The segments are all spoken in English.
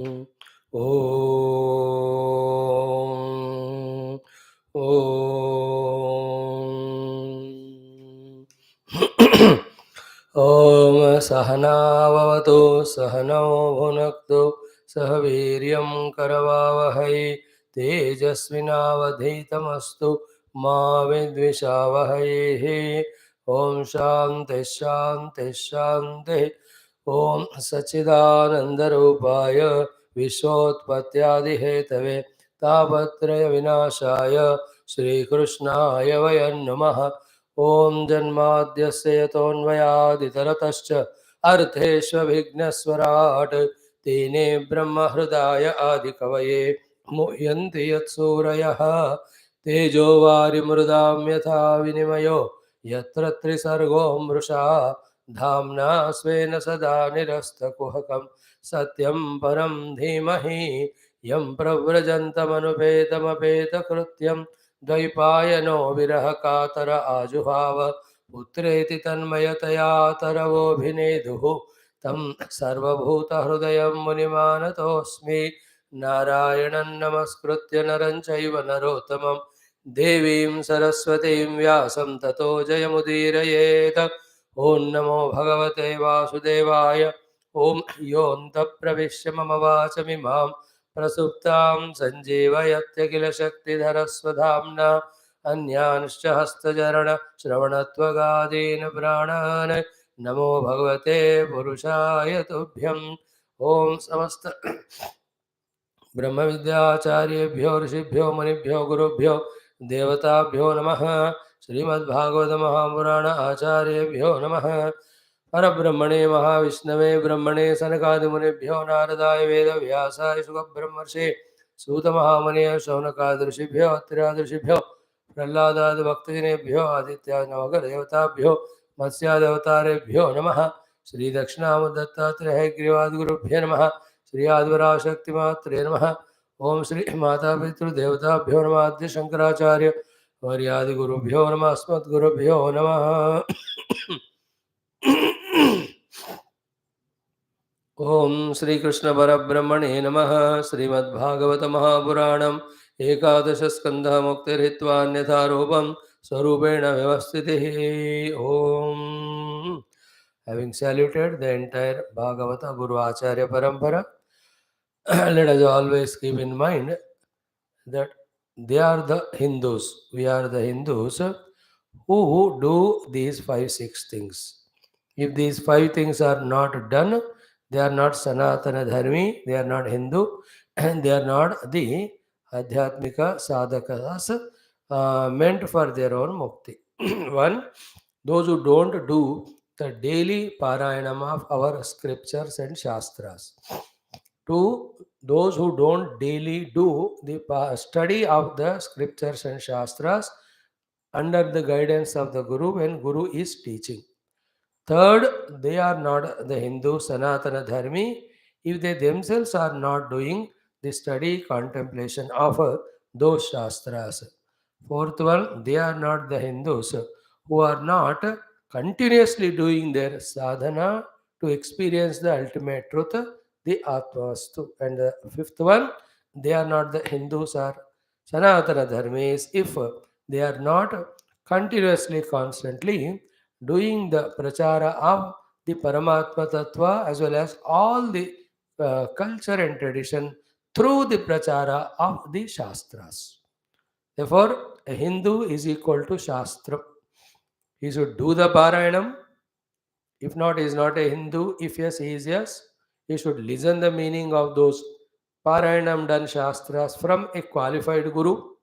Om. Om Sahanavavatu Sahanau Bhunaktu Sahaviryam Karavavahai Tejasvinavadhitamastu Ma Vidvishavahai. Om Shanti Shanti Shanti. Om Sachidanandarupaya Vishwotpatyadihetave Tapatraya Vinashaya Shri Krishnaya Vayan Namaha. Om Janmadhyasya Yatonvayaditaratascha Artheshvabhignaswarat Tene Brahma Hridaya Adikavaye Muhyanti Yatsurayah Tejo Varimrudam Yatha Vinimayo Yatra Trisargo Mrusha Dhamna Svena Sada Nirastakuhakam Satyam Param Dhimahi Yam Pravrajantamanupeta Krutyam Dvaipayano Virahakatara Ajuhava Putreti Tanmayataya Taravobhineduhu Tam Sarvabhuta Hrudayam Munimanatosmi Narayanan Namaskritya Naranchaiva Narotamam Devim Saraswatim Vyasam Tato Jayamudirayetam Om Namo Bhagavate Vasudevaya. Om Yonta Pravishya Mama Vachamimam Prasuptam Sanjivayatya Kila Shakti Dharaswadhamna Anyanscha Hastajarana Shravanatvagadina Pranana Namo Bhagavate Purushaya Tubhyam. Om Samasta Brahma Vidyacharya Rishibhyo Manibhyo Gurubhyo Devatabhyo Namaha. Srimad Bhagavata Mahamurana Acharyabhyo Namaha. Parabrahmane Mahavishnave Brahmane Sanakadimunibhyo Naradaya Veda Vyasaya Sugabrahmarshi Suta Mahamaniya Shaunakadrishibhyo Atradrishibhyo Prahlada Bhaktinebhyo Aditya Navaga Devatabhyo Matsya Devatarebhyo Namaha. Sri Dakshinamadatta Grivad Gurubhyo Namaha. Sri Advara Shakti Matre Namaha. Om Sri Mata Pitru Devatabhyo Namaha. Adi Shankaracharya Varyadi Gurubhyo Namaha. Asmat Gurubhyo Namaha. Om Shri Krishna Parabrahmane Namaha. Srimad Bhagavata Mahapuranam Ekadasha Skandha Muktirhitva Anyatharupam Sarupena Vyavastitihi. Om. Having saluted the entire Bhagavata Guru Acharya Parampara, let us always keep in mind that they are the Hindus. We are the Hindus who do these 5-6 things. If these 5 things are not done, they are not Sanatana Dharmi, they are not Hindu, and they are not the Adhyatmika Sadhakas meant for their own mukti. One, those who don't do the daily Parayanam of our scriptures and Shastras. Two, those who don't daily do the study of the scriptures and Shastras under the guidance of the Guru when Guru is teaching. Third, they are not the Hindu Sanatana Dharmi if they themselves are not doing the study contemplation of those Shastras. Fourth one, they are not the Hindus who are not continuously doing their sadhana to experience the ultimate truth, the Atmastu. And the fifth one, they are not the Hindus or Sanatana Dharmis if they are not continuously, constantly doing the prachara of the Paramatma Tattva as well as all the culture and tradition through the prachara of the Shastras. Therefore, a Hindu is equal to Shastra. He should do the Parayanam. If not, he is not a Hindu. If yes, he is yes. He should listen the meaning of those Parayanam done Shastras from a qualified Guru.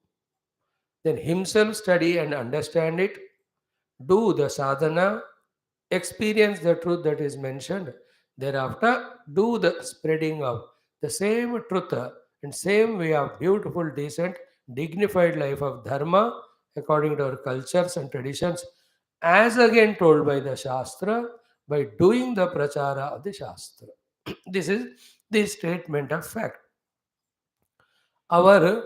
Then himself study and understand it. Do the sadhana. Experience the truth that is mentioned. Thereafter, do the spreading of the same truth and same way of beautiful, decent, dignified life of dharma according to our cultures and traditions, as again told by the Shastra, by doing the prachara of the Shastra. This is the statement of fact. Our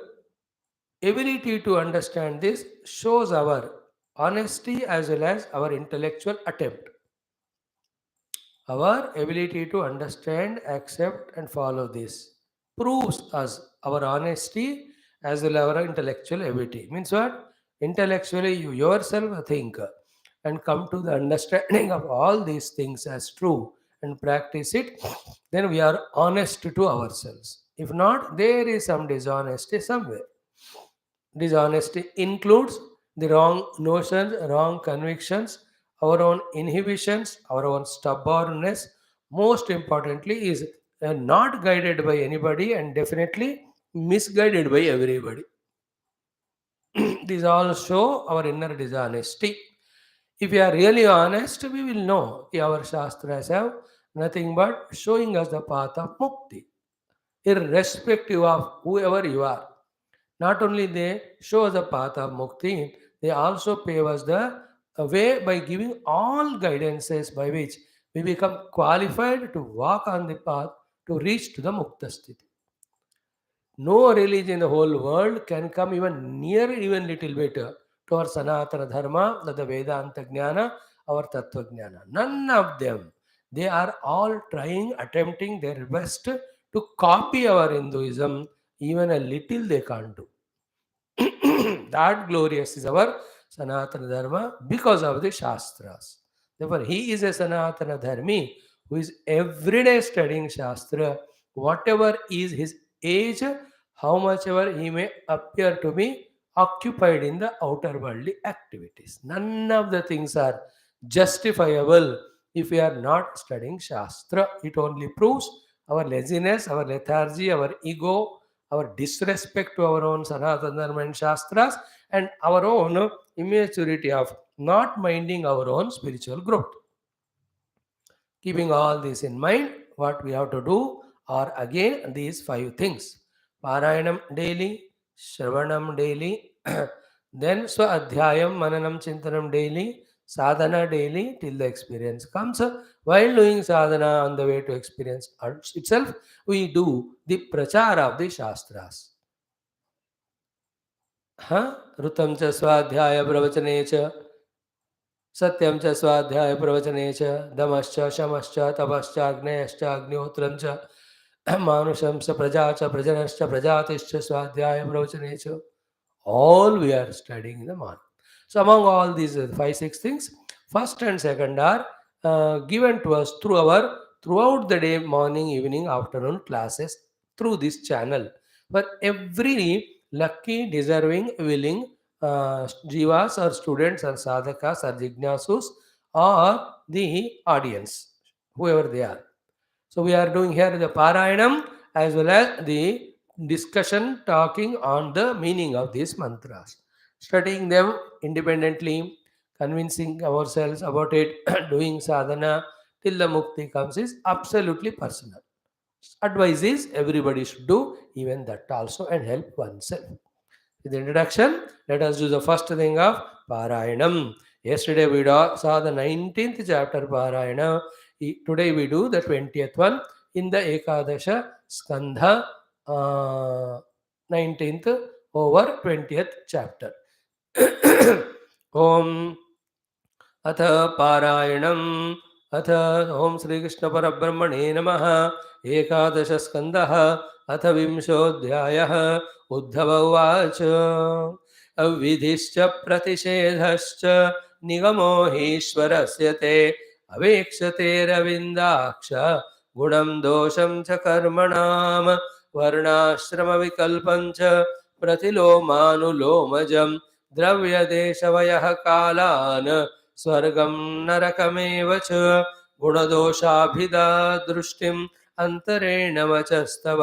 ability to understand this shows our honesty as well as our intellectual attempt. Our ability to understand, accept, and follow this. proves us our honesty as well as our intellectual ability. Means what? Intellectually, you yourself think and come to the understanding of all these things as true and practice it, then we are honest to ourselves. If not, there is some dishonesty somewhere. Dishonesty includes the wrong notions, wrong convictions, our own inhibitions, our own stubbornness. Most importantly, is not guided by anybody and definitely misguided by everybody. These all show our inner dishonesty. If we are really honest, we will know our Shastras have nothing but showing us the path of mukti, irrespective of whoever you are. Not only they show us the path of mukti, they also pave us the way by giving all guidances by which we become qualified to walk on the path to reach to the mukta sthiti. No religion in the whole world can come even near, even little bit to our Sanatana Dharma, the Vedanta Jnana, our Tattva Jnana. None of them. They are all trying, attempting their best to copy our Hinduism. Even a little they can't do. That glorious is our Sanatana Dharma because of the Shastras. Therefore, he is a Sanatana Dharmi who is every day studying Shastra, whatever is his age, how much ever he may appear to be occupied in the outer worldly activities. None of the things are justifiable if we are not studying Shastra. It only proves our laziness, our lethargy, our ego, our disrespect to our own Sanatana Dharma and Shastras, and our own immaturity of not minding our own spiritual growth. Keeping all this in mind, what we have to do are again these 5 things. Parayanam daily, Shravanam daily, then Swadhyayam, Mananam, Chintanam daily, Sadhana daily till the experience comes. While doing sadhana on the way to experience itself, we do the prachara of the Shastras. ऋतं च स्वाध्याय प्रवचने च सत्यं च स्वाध्याय प्रवचने च दमश्च शमश्च तपश्च अग्नेयश्च अग्निहोत्रं च मानुषं च प्रजा च प्रजनश्च प्रजातिश्च स्वाध्याय प्रवचने च. All we are studying in the morning. So among all these 5-6 things, first and second are given to us throughout the day, morning, evening, afternoon classes through this channel. For every lucky, deserving, willing jivas or students or sadhakas or jignasus or the audience, whoever they are. So we are doing here the Parayanam as well as the discussion talking on the meaning of these mantras. Studying them independently, convincing ourselves about it, doing sadhana till the mukti comes is absolutely personal. Advice is everybody should do even that also and help oneself. With the introduction, let us do the first thing of Parayanam. Yesterday we saw the 19th chapter Parayana. Today we do the 20th one in the Ekadasha Skandha 19th over 20th chapter. Om अथ पारायणम् अथ ओम श्रीकृष्ण परब्रह्मणे नमः. एकादश स्कन्धः अथ विंशोऽध्यायः. उद्धव उवाच अविधिश्च प्रतिषेधश्च निगमो हीश्वरस्य ते अवेक्षते रविन्दाक्ष गुणं दोषं च कर्मणां वर्णाश्रमविकल्पं च प्रतिलोमानुलोमजं द्रव्यदेशवयः कालान् स्वर्गं नरकमेव च गुणदोषाभिधा दृष्टिम् अन्तरेण वचस्तव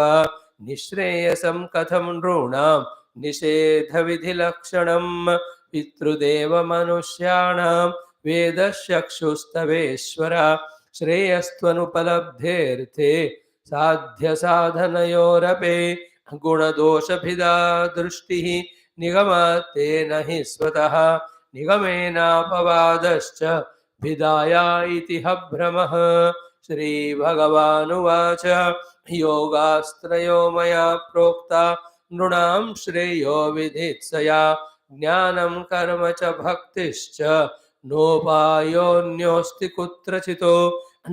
निःश्रेयसं कथं नृणां निषेधविधिलक्षणं पितृदेवमनुष्याणां वेदश्चक्षुस्तवेश्वर श्रेयस्त्वनुपलब्धेऽर्थे साध्यसाधनयोरपि गुणदोषभिधा दृष्टिः निगमात् तेन हि स्वतः निगमेनापवादश्च भिदाया इति भ्रमः. श्रीभगवानुवाच योगास्त्रयो मया प्रोक्ता नृणां श्रेयो विधित्सया ज्ञानं कर्म च भक्तिश्च नोपायोऽन्योऽस्ति कुत्रचितो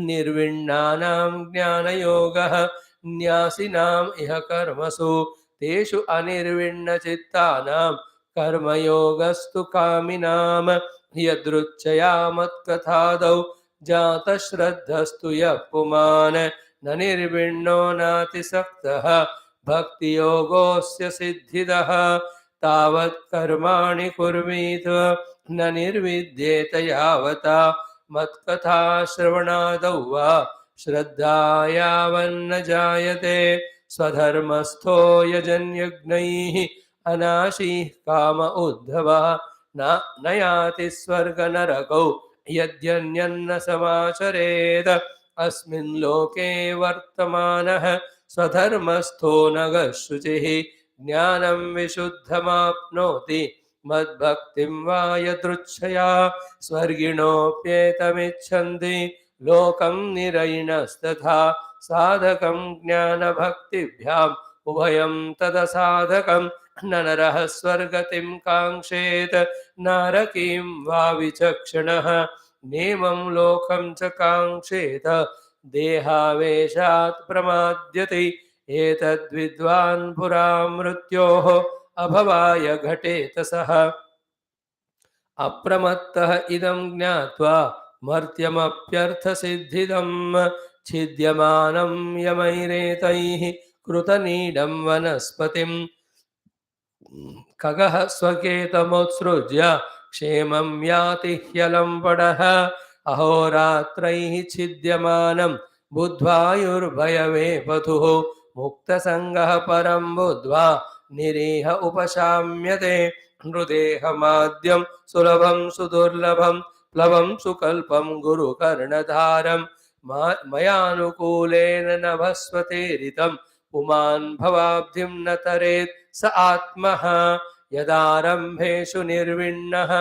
निर्विण्णानां ज्ञानयोगः न्यासिनाम् इह कर्मसु तेषु अनिर्विण्णचित्तानां कर्मयोगस्तु कामिनां यदृच्छया मत्कथादौ जातश्रद्धस्तु यः पुमान् न निर्विण्णो नातिसक्तः भक्तियोगोऽस्य सिद्धिदः तावत् कर्माणि कुर्वीत न निर्विद्येत यावता मत्कथा श्रवणादौ वा श्रद्धा यावन्न जायते स्वधर्मस्थो यजन्यज्ञैः अनाशीः काम उद्धवः न याति स्वर्गनरकौ यद्यन्यन्न समाचरेत् अस्मिन् लोके वर्तमानः स्वधर्मस्थो नगः शुचिः ज्ञानं विशुद्धमाप्नोति मद्भक्तिं वा यदृच्छया स्वर्गिणोऽप्येतमिच्छन्ति लोकं निरयिणस्तथा साधकं ज्ञानभक्तिभ्याम् उभयं तदसाधकं न नरः स्वर्गतिं काङ्क्षेत् नारकीं वा विचक्षणः नेमं लोकं च काङ्क्षेत देहावेशात् प्रमाद्यते एतद्विद्वान् पुरा मृत्योः अभवाय घटेत सः अप्रमत्तः इदं ज्ञात्वा मर्त्यमप्यर्थसिद्धिदं छिद्यमानं यमैरेतैः कृतनीडं वनस्पतिं खगः स्वकेतमुत्सृज्य क्षेमं याति ह्यलं पडः अहोरात्रैः छिद्यमानं बुद्ध्वायुर्भयवेपथुः मुक्तसङ्गः परं बुद्ध्वा निरीह उपशाम्यते नृदेहमाद्यं सुलभं सुदुर्लभं प्लवं सुकल्पं गुरुकर्णधारं मयानुकूलेन नभस्वतेरितं पुमान् भवाब्धिं न तरेत् स आत्मः यदारम्भेषु निर्विण्णः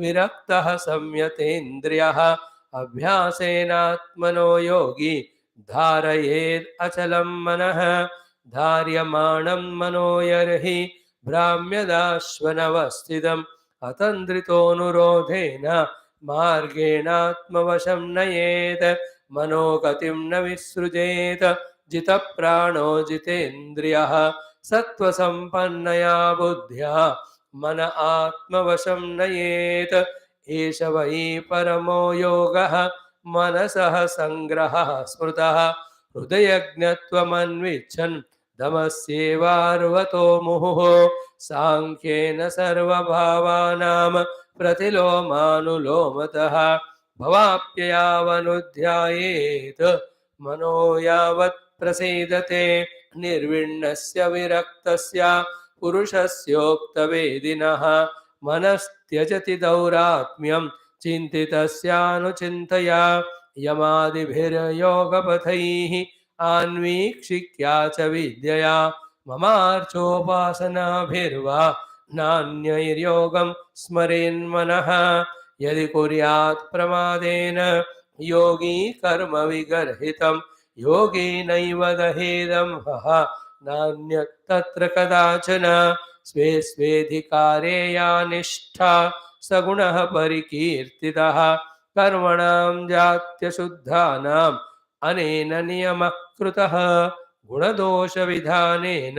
विरक्तः संयतेन्द्रियः अभ्यासेनात्मनो योगी धारयेद् अचलं मनः धार्यमाणं मनोयर्हि भ्राम्यदाश्वनवस्थितम् अतन्द्रितोऽनुरोधेन मार्गेणात्मवशं नयेत् मनोगतिं न विसृजेत् जितप्राणो जितेन्द्रियः सत्त्वसम्पन्नया बुद्ध्या मन आत्मवशं नयेत् एष वै परमो योगः मनसः सङ्ग्रहः स्मृतः हृदयज्ञत्वमन्विच्छन् दमस्येवार्वतो मुहुः साङ्ख्येन सर्वभावानां प्रतिलोमानुलोमतः भवाप्ययावनुध्यायेत् मनो यावत् प्रसीदते निर्विण्णस्य विरक्तस्य पुरुषस्योक्तवेदिनः मनस्त्यजति दौरात्म्यं चिन्तितस्यानुचिन्तया यमादिभिर्योगपथैः आन्वीक्षिक्या च विद्यया ममार्चोपासनाभिर्वा नान्यैर्योगं स्मरेन्मनः यदि कुर्यात् प्रमादेन योगी कर्म विगर्हितं योगेनैव दहेदं हः नान्यत् तत्र कदाचन स्वे स्वेधिकारे या निष्ठा सगुणः परिकीर्तितः कर्मणां जात्यशुद्धानाम् अनेन नियमः कृतः गुणदोषविधानेन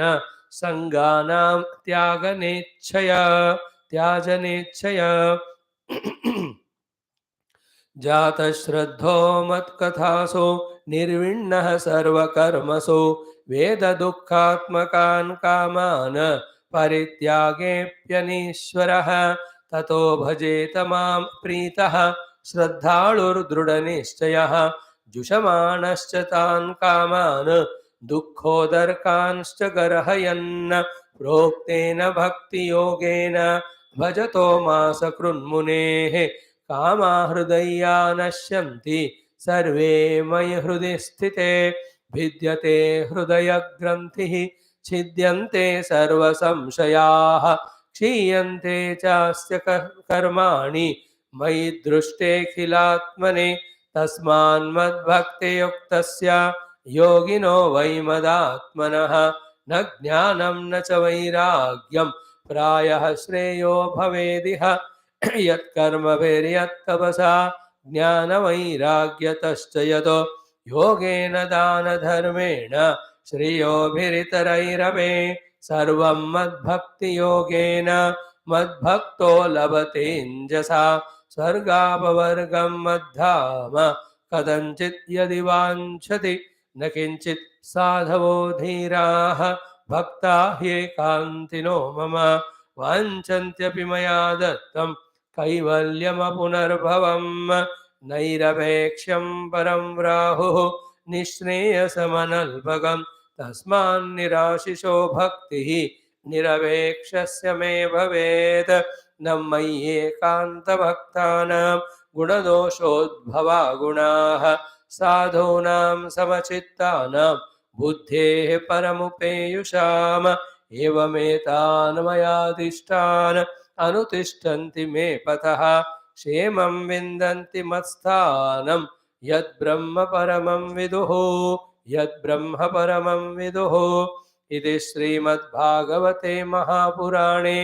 सङ्गानां त्याजनेच्छया जातश्रद्धो मत्कथासु निर्विण्णः सर्वकर्मसु वेददुःखात्मकान् कामान् परित्यागेऽप्यनीश्वरः ततो भजेत मां प्रीतः श्रद्धाळुर्दृढनिश्चयः जुषमाणश्च तान् कामान् दुःखोदर्कांश्च गर्हयन् प्रोक्तेन भक्तियोगेन भजतो मास कृन्मुनेः कामा हृदया नश्यन्ति सर्वे मयि हृदि स्थिते भिद्यते हृदयग्रन्थिः छिद्यन्ते सर्वसंशयाः क्षीयन्ते चास्य कर्माणि मयि दृष्टेऽखिलात्मने तस्मान्मद्भक्तियुक्तस्य योगिनो वै मदात्मनः न ज्ञानं न च वैराग्यं प्रायः श्रेयो भवेदिह यत्कर्मभिर्यत्तपसा ज्ञानवैराग्यतश्च यतो योगेन दानधर्मेण श्रियोभिरितरैरपि सर्वं मद्भक्तियोगेन मद्भक्तो लभतेऽञ्जसा स्वर्गापवर्गं मद्धाम कथञ्चित् यदि वाञ्छति न किञ्चित् साधवो धीराः भक्ता ह्येकान्तिनो मम वाञ्छन्त्यपि मया दत्तं कैवल्यमपुनर्भवम् नैरपेक्ष्यं परं राहुः निःश्रेयसमनल्पकम् तस्मान्निराशिषो भक्तिः निरपेक्षस्य मे भवेत् न मय्येकान्तभक्तानां गुणदोषोद्भवा गुणाः साधूनां समचित्तानां बुद्धेः परमुपेयुषाम् एवमेतान् मयाधिष्ठान् अनुतिष्ठन्ति मे पतः क्षेमं विन्दन्ति मत्स्थानं यद्ब्रह्म परमं विदुः यद्ब्रह्म परमं विदुः इति श्रीमद्भागवते महापुराणे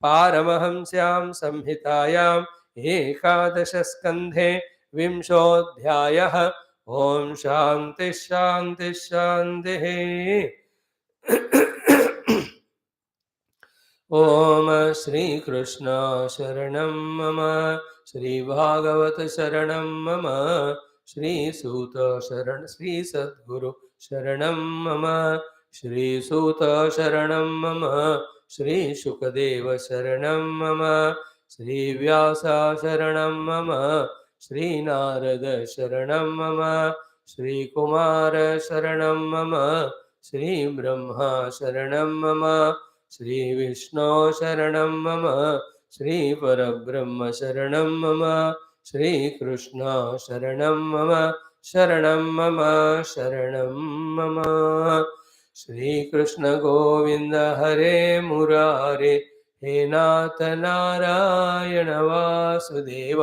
पारमहंस्यां संहितायाम् एकादशस्कन्धे विंशोऽध्यायः। ॐ शान्तिः शान्तिः शान्तिः। ॐ श्रीकृष्ण शरणं मम श्रीभागवत शरणं मम श्रीसूत शरण श्रीसद्गुरु शरणं मम श्रीसूत शरणं मम श्रीशुकदेव शरणं मम श्रीव्यास शरणं मम श्रीनारद शरणं मम श्रीकुमार शरणं मम श्रीब्रह्मा शरणं मम श्रीविष्णु शरणं मम श्रीपरब्रह्म शरणं मम श्रीकृष्ण शरणं मम शरणं मम शरणं मम। श्रीकृष्ण गोविन्द हरे मुरारे हे नाथ नारायण वासुदेव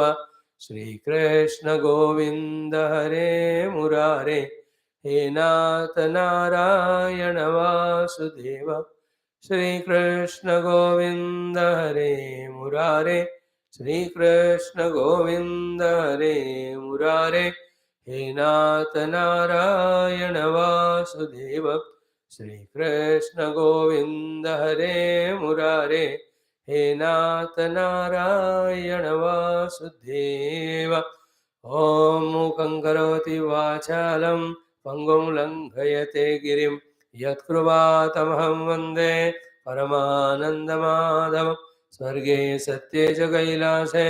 श्रीकृष्ण गोविन्द हरे मुरारे हे नाथ नारायण वासुदेव श्रीकृष्ण गोविन्द हरे मुरारे श्रीकृष्ण गोविन्द हरे मुरारे हे नाथ नारायण वासुदेव श्रीकृष्ण गोविन्द हरे मुरारे हे नाथ नारायण वासुदेव। ॐ मूकं करोति वाचालं पङ्गुं लङ्घयते गिरिं यत्कृपातमहं वन्दे परमानन्दमाधवं स्वर्गे सत्ये च कैलासे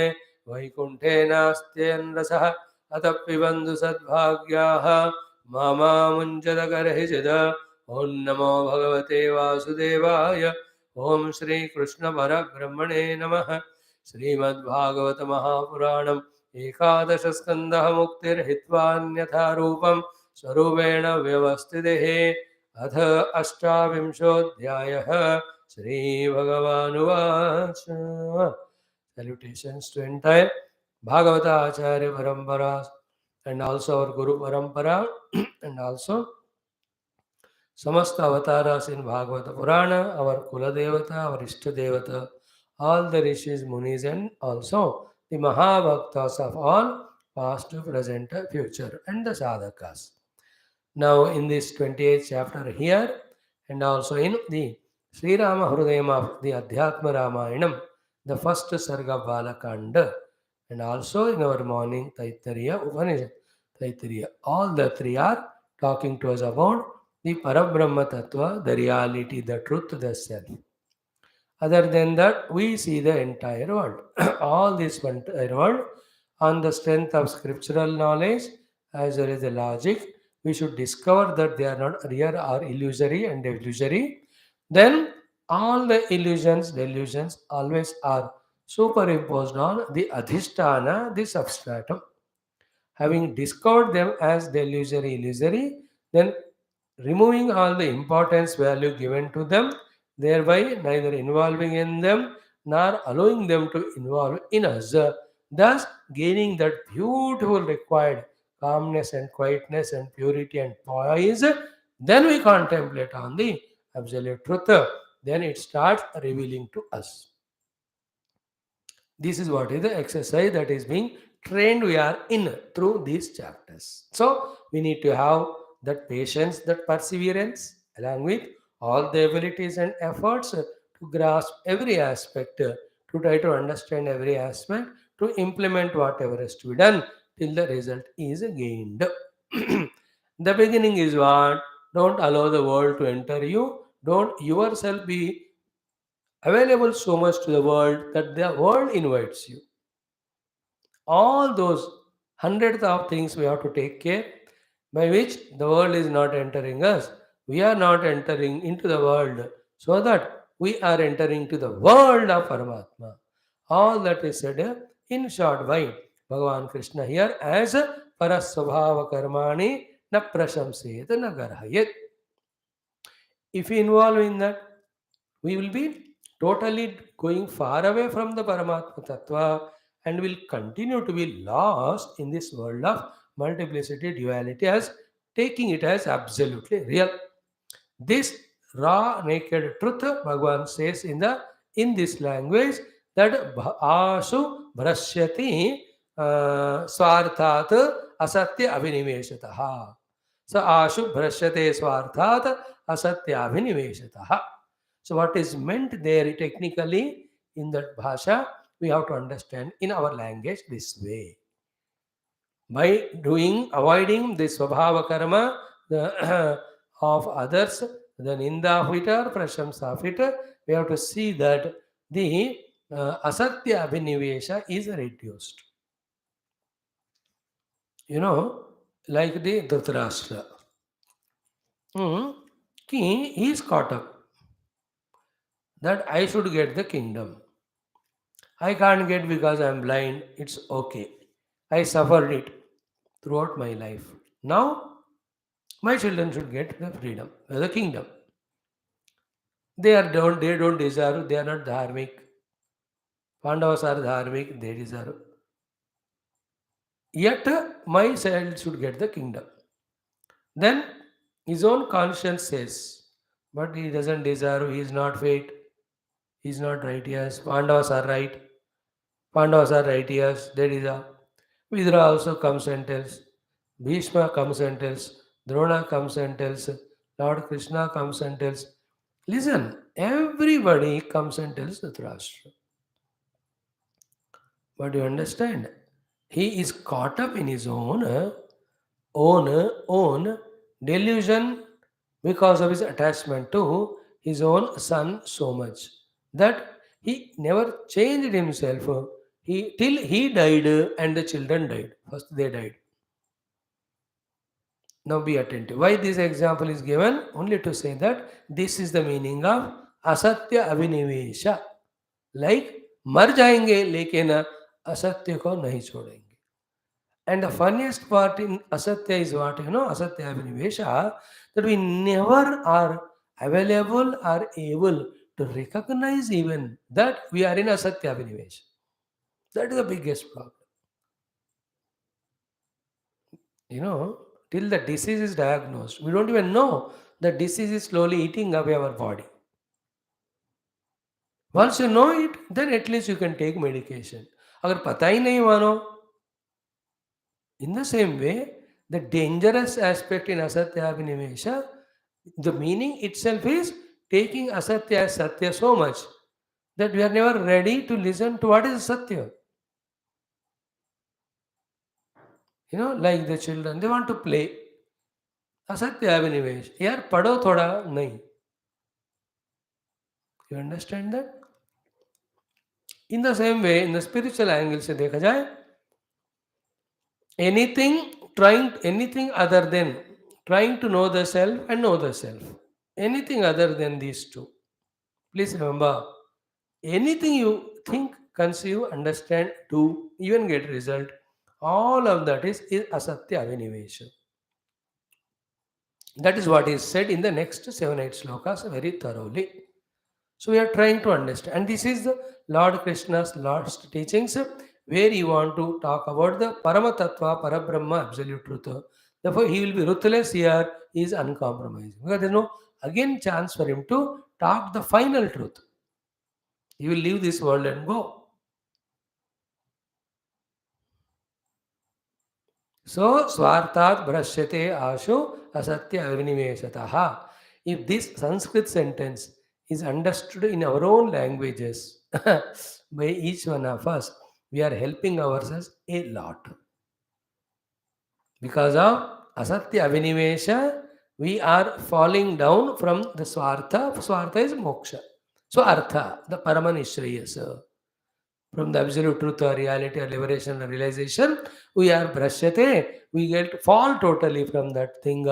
वैकुण्ठे नास्त्यन्रसः अतः पिबन्तु सद्भाग्याः मामामुञ्चदकर्हिचिद। ॐ नमो भगवते वासुदेवाय। ॐ श्रीकृष्णपरब्रह्मणे नमः। श्रीमद्भागवत महापुराणम् एकादशस्कन्धः मुक्तिर्हित्वान्यथा रूपं स्वरूपेण व्यवस्थितिः। अथ अष्टाविंशोऽध्यायः। श्रीभगवानुवाच। Salutations to entire Bhagavata Acharya Parampara and also our Guru Parampara and also Samasta Avataras in Bhagavata Purana, our Kula Devata, our Ishta Devata, all the Rishis, Munis and also the Maha Bhaktas of all past, present, future and the Sadhakas. Now in this 28th chapter here and also in the Sri Rama Hrudayam of the Adhyatma Ramayanam, the first Sarga Balakanda, and also in our morning Taittiriya Upanishad, Taittiriya, all the three are talking to us about the Parabrahma Tattva, the reality, the truth, the self. Other than that, we see the entire world, all this entire world on the strength of scriptural knowledge as well as the logic. We should discover that they are not real or illusory and illusory. Then all the illusions, delusions always are superimposed on the adhisthana, the substratum. Having discovered them as the illusory, then removing all the importance value given to them, thereby neither involving in them nor allowing them to involve in us, thus gaining that beautiful required calmness and quietness and purity and poise. Then we contemplate on the absolute truth. Then it starts revealing to us. This is what is the exercise that is being trained we are in through these chapters. So we need to have that patience, that perseverance, along with all the abilities and efforts to grasp every aspect, to try to understand every aspect, to implement whatever is to be done till the result is gained. The beginning is what? Don't allow the world to enter you. Don't yourself be available so much to the world that the world invites you. All those hundreds of things we have to take care, by which the world is not entering us. We are not entering into the world, so that we are entering to the world of Paramatma. All that is said in short by Bhagavan Krishna here as Parasvabhava Karmani na prasamseta na garhayat. If we involve in that, we will be totally going far away from the Paramatma Tattva and will continue to be lost in this world of multiplicity, duality, as taking it as absolutely real. This raw, naked truth, Bhagavan says in this language that asu brashyati swarthat asatya avinimeshataha. So ashu brashyate swarthat asatya avinimeshataha. So what is meant there technically in that bhasha, we have to understand in our language this way. By avoiding the swabhava karma of others, the ninda of it or prashamsa of it, we have to see that the asatya abhinivesha is reduced. Like the Dhritarashtra. He is caught up that I should get the kingdom. I can't get because I am blind. It's okay. I suffered it throughout my life. Now, my children should get the freedom, the kingdom. They don't deserve, they are not dharmic. Pandavas are dharmic, they deserve. Yet, my child should get the kingdom. Then, his own conscience says, but he doesn't deserve, he is not fit, he is not righteous. Pandavas are right. Pandavas are righteous, they deserve. Vidura also comes and tells. Bhishma comes and tells. Drona comes and tells. Lord Krishna comes and tells. Listen, everybody comes and tells Dhritarashtra. But you understand, he is caught up in his own delusion because of his attachment to his own son so much that he never changed himself. Till he died and the children died. First they died. Now be attentive. Why this example is given? Only to say that this is the meaning of asatya avinivesha. Like मर जाएंगे लेकिन असत्य को नहीं छोड़ेंगे. And the funniest part in asatya is what? Asatya avinivesha, that we never are available or able to recognize even that we are in asatya avinivesha. That is the biggest problem. Till the disease is diagnosed, we don't even know the disease is slowly eating away our body. Once you know it, then at least you can take medication. अगर पता ही नहीं मानो, in the same way, the dangerous aspect in asatya vinimesha, the meaning itself is taking asatya as satya so much that we are never ready to listen to what is satya. Like the children, they want to play. असत्य अभिनिवेश यार पढ़ो थोड़ा नहीं. You understand that? In the same way, in the spiritual angle से देखा जाए, anything other than trying to know the self and know the self, anything other than these two, please remember, anything you think, conceive, understand, do, even get result, all of that is asatya avinivesha. That is what is said in the next 7-8 slokas very thoroughly. So we are trying to understand. And this is the Lord Krishna's last teachings where he want to talk about the Parama-tattva, Parabrahma, absolute truth. Therefore, he will be ruthless here. He is uncompromising. Because there is no, again, chance for him to talk the final truth. He will leave this world and go. So, Swartat Brashyate Ashu asatya avinimeshataha. If this Sanskrit sentence is understood in our own languages by each one of us, we are helping ourselves a lot. Because of asatya avinimesha, we are falling down from the swartha. Swartha is moksha. So artha, the paramanishayasa. From the absolute truth or reality or liberation or realization, we are brashyate, we get fall totally from that thing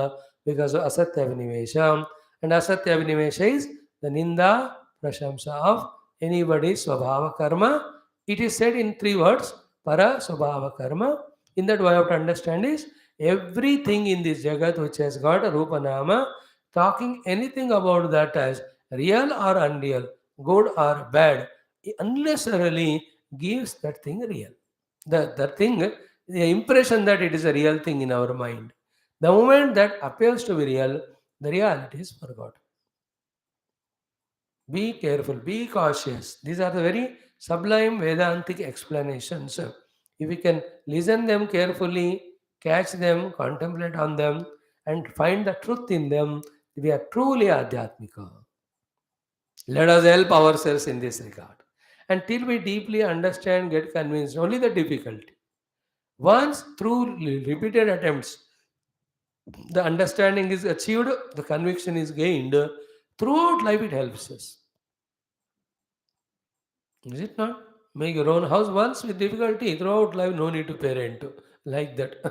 because of asatya vinimesha. And asatya vinimesha is the ninda, prashamsa of anybody's swabhava karma. It is said in three words, para swabhava karma. In that, what I have to understand is everything in this jagat which has got a rupa nama, talking anything about that as real or unreal, good or bad, unnecessarily gives that thing real. The impression that it is a real thing in our mind. The moment that appears to be real, the reality is forgotten. Be careful, be cautious. These are the very sublime Vedantic explanations. If we can listen them carefully, catch them, contemplate on them, and find the truth in them, we are truly Adhyatmika. Let us help ourselves in this regard. Until we deeply understand, get convinced, only the difficulty. Once through repeated attempts, the understanding is achieved, the conviction is gained, throughout life it helps us. Is it not? Make your own house once with difficulty, throughout life, no need to parent. Like that.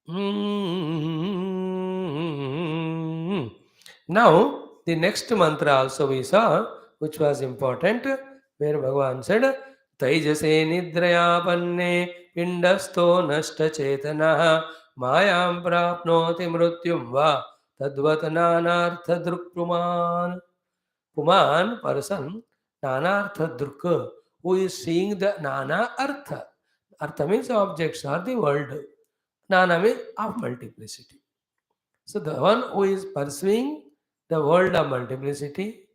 Mm. Now, the next mantra also we saw, which was important, where Bhagavan said, Taijase nidrayapanne pindasto nashta chetana mayam prapnoti mrutyum va tadvat nanartha drukpuman. Puman, person, nanartha druk, who is seeing the nana artha. Artha means objects or the world. Nana means of multiplicity. So the one who is pursuing the world of multiplicity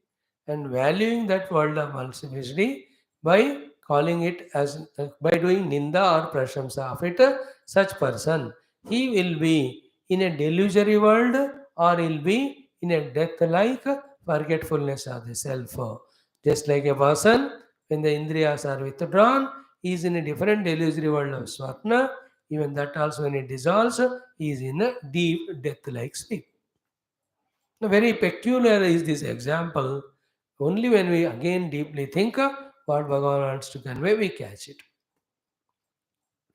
and valuing that world of multiplicity by calling it as by doing ninda or prashamsa of it, such person, he will be in a delusory world or he'll be in a death-like forgetfulness of the self. Just like a person, when the indriyas are withdrawn, he is in a different delusory world of swapna. Even that also, when it dissolves, he is in a deep death-like sleep. Now, very peculiar is this example. Only when we again deeply think what Bhagavan wants to convey, we catch it.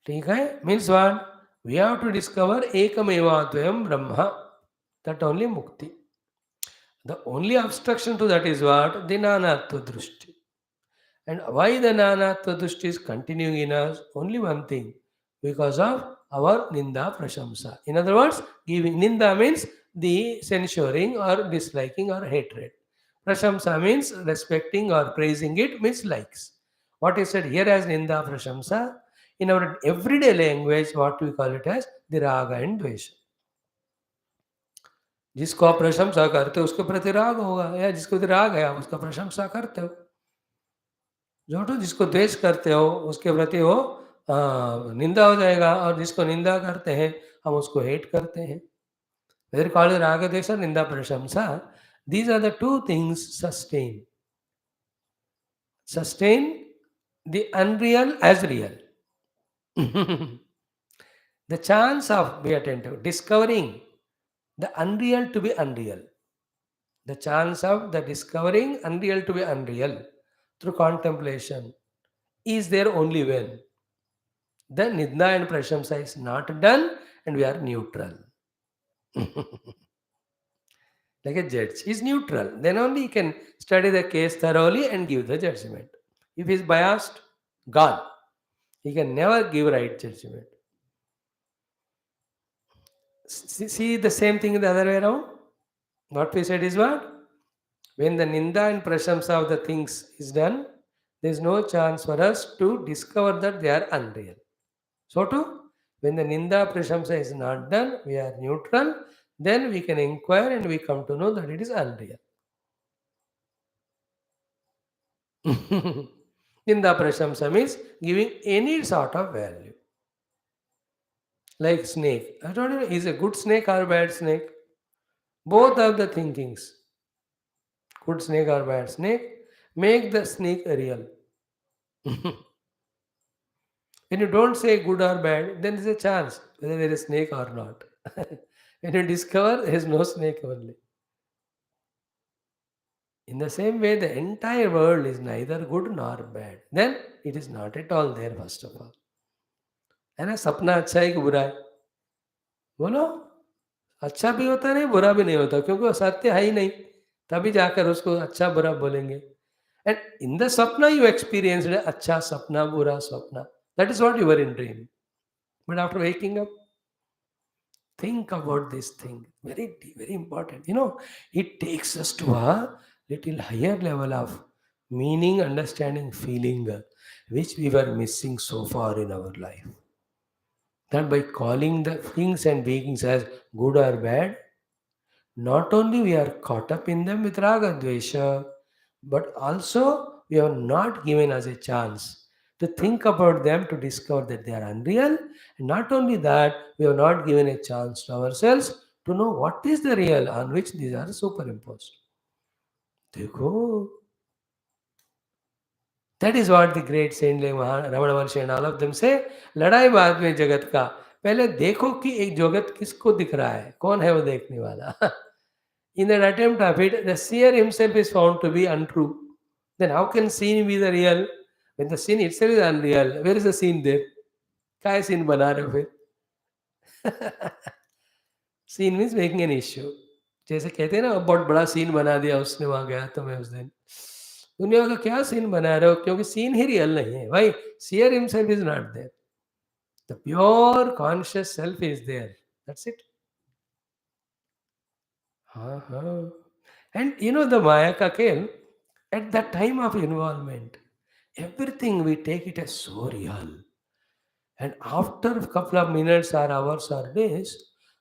ठीक है? Means what? We have to discover Ekamevatvayam Brahma. That only mukti. The only obstruction to that is what? The Nanatva Drushti. And why the Nanatva Drushti is continuing in us? Only one thing. Because of our Ninda Prashamsa. In other words, giving Ninda means the censuring or disliking or hatred. Prashamsa means respecting or praising it means likes. What is said here as Ninda Prashamsa? In our everyday language, what we call it as the Raga and Dvesha. जिसको आप प्रशंसा करते हो उसके प्रति राग होगा, या जिसको राग है आप उसका प्रशंसा करते हो. जो जिसको द्वेष करते हो उसके प्रति वो निंदा हो जाएगा, और जिसको निंदा करते हैं हम उसको हेट करते हैं. Whether called raga dvesha, ninda prashamsa, these are the two things sustain. Sustain the unreal as real. The chance of, be attentive, discovering the unreal to be unreal. The chance of the discovering unreal to be unreal through contemplation is there only when the Nidna and Prashamsa is not done and we are neutral. Like a judge is neutral. Then only he can study the case thoroughly and give the judgment. If he is biased, gone. He can never give right judgment. See the same thing the other way around? What we said is what? When the Ninda and Prashamsa of the things is done, there is no chance for us to discover that they are unreal. So too, when the Ninda Prashamsa is not done, we are neutral, then we can inquire and we come to know that it is unreal. Ninda Prashamsa means giving any sort of value. Like snake. I don't know, is a good snake or bad snake? Both have the thinkings. Good snake or bad snake. Make the snake real. When you don't say good or bad, then there's a chance whether there is snake or not. When you discover there is no snake only. In the same way, the entire world is neither good nor bad. Then it is not at all there, first of all. है ना? सपना अच्छा है कि बुरा है? बोलो, अच्छा भी होता नहीं, बुरा भी नहीं होता, क्योंकि वो सत्य है ही नहीं। तभी जाकर उसको अच्छा बुरा बोलेंगे। एंड इन द सपना यू एक्सपीरियंस्ड अच्छा सपना, बुरा सपना। That is what you were in dream. But after waking up, think about this thing. Very, very important. It takes us to a little higher level of meaning, understanding, feeling, which we were missing so far in our life. That by calling the things and beings as good or bad, not only we are caught up in them with raga dvesha, but also we have not given us a chance to think about them to discover that they are unreal. And not only that, we have not given a chance to ourselves to know what is the real on which these are superimposed. देखो, that is what the great saint like Ramana Maharshi and all of them say. लड़ाई बाद में जगत का, पहले देखो कि एक जगत किसको दिख रहा है, कौन है वो देखने वाला. In that attempt of it, the seer himself is found to be untrue. Then how can scene be the real? When the scene itself is unreal, where is the scene there? काय scene बना रहे हो फिर? Scene means making an issue. जैसे कहते हैं ना, बहुत बड़ा सीन बना दिया उसने, वहां गया तो मैं उस दिन, दुनिया का क्या सीन बना रहे हो, क्योंकि सीन ही रियल नहीं है भाई. Seer himself is not there, the pure conscious self is there, that's it. हाँ हाँ. And the Maya Kakel, at that time of involvement, everything we take it as so real. And after a couple of minutes or hours or days,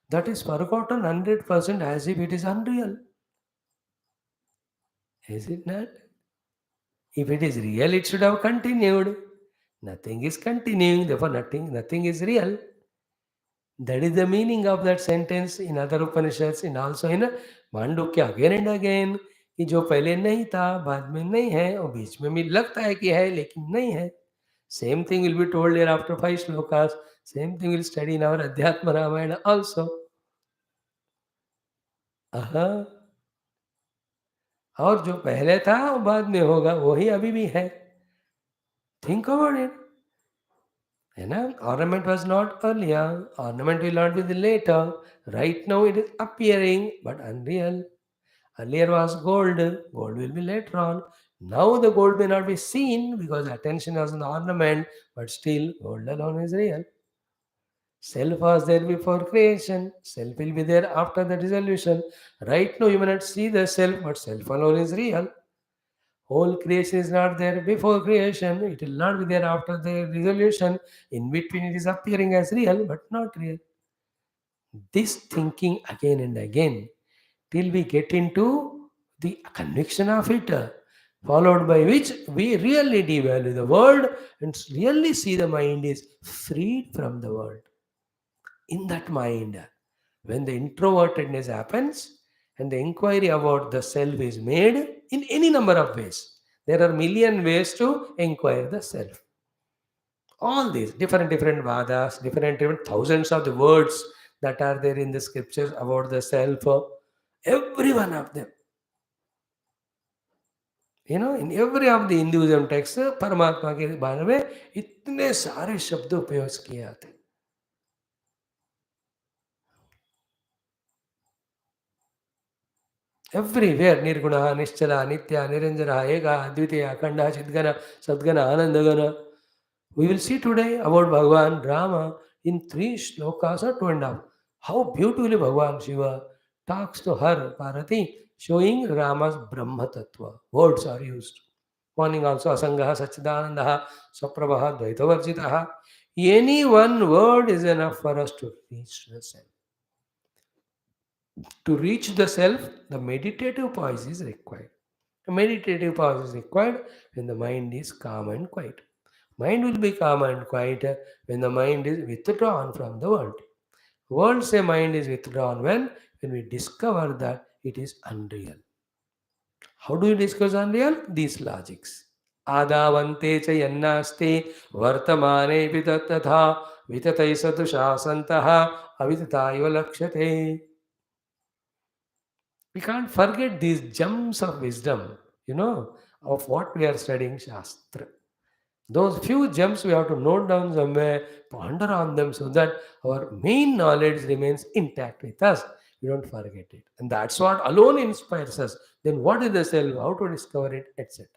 that is forgotten 100% as if it is unreal. Is it not? If it is real, it should have continued. Nothing is continuing, therefore nothing is real. That is the meaning of that sentence in other Upanishads and also in Mandukya again and again. कि जो पहले नहीं था बाद में नहीं है और बीच में भी लगता है कि है लेकिन नहीं है. Same thing will be told here after 5 shlokas. Same thing will study in our Adhyatma Ramayana also. aha. और जो पहले था वो बाद में होगा, वही अभी भी है. Think about it. Ornament was not earlier, ornament will not be later. Right now it is appearing but unreal. Earlier was gold, gold will be later on. Now the gold may not be seen because attention was on the ornament, but still gold alone is real. Self was there before creation, self will be there after the dissolution. Right now you may not see the self, but self alone is real. Whole creation is not there before creation, it will not be there after the dissolution. In between it is appearing as real, but not real. This thinking again and again till we get into the conviction of it, followed by which we really devalue the world and really see the mind is freed from the world. In that mind, when the introvertedness happens and the inquiry about the self is made in any number of ways, there are million ways to inquire the self. All these different vadas, different thousands of the words that are there in the scriptures about the self, every one of them. In every of the Hinduism texts, परमात्मा के बारे में इतने सारे शब्द उपयोग किए आते हैं. Everywhere, Nirguna, Nischala, Nitya, Niranjana, Eka, Advitya, Akhanda, Chidgana, Sadgana, Anandagana. We will see today about Bhagavan Rama in 3 shlokas or 2.5. How beautifully Bhagavan Shiva talks to her, Parvati, showing Rama's Brahma Tattva. Words are used. Warning also, Asangaha, Sachidanandaha, Saprabhaha, Dvaitavarjitaha. Any one word is enough for us to reach the self. To reach the self, the meditative pause is required. A meditative pause is required when the mind is calm and quiet. Mind will be calm and quiet when the mind is withdrawn from the world. World say mind is withdrawn when we discover that it is unreal. How do you discuss unreal? These logics. Adavante cha yannaste vartamane vitattatha vitatai sadusha santaha avitatayo lakshate. We can't forget these gems of wisdom, of what we are studying Shastra. Those few gems we have to note down somewhere, ponder on them so that our main knowledge remains intact with us. We don't forget it. And that's what alone inspires us. Then what is the self? How to discover it, etc.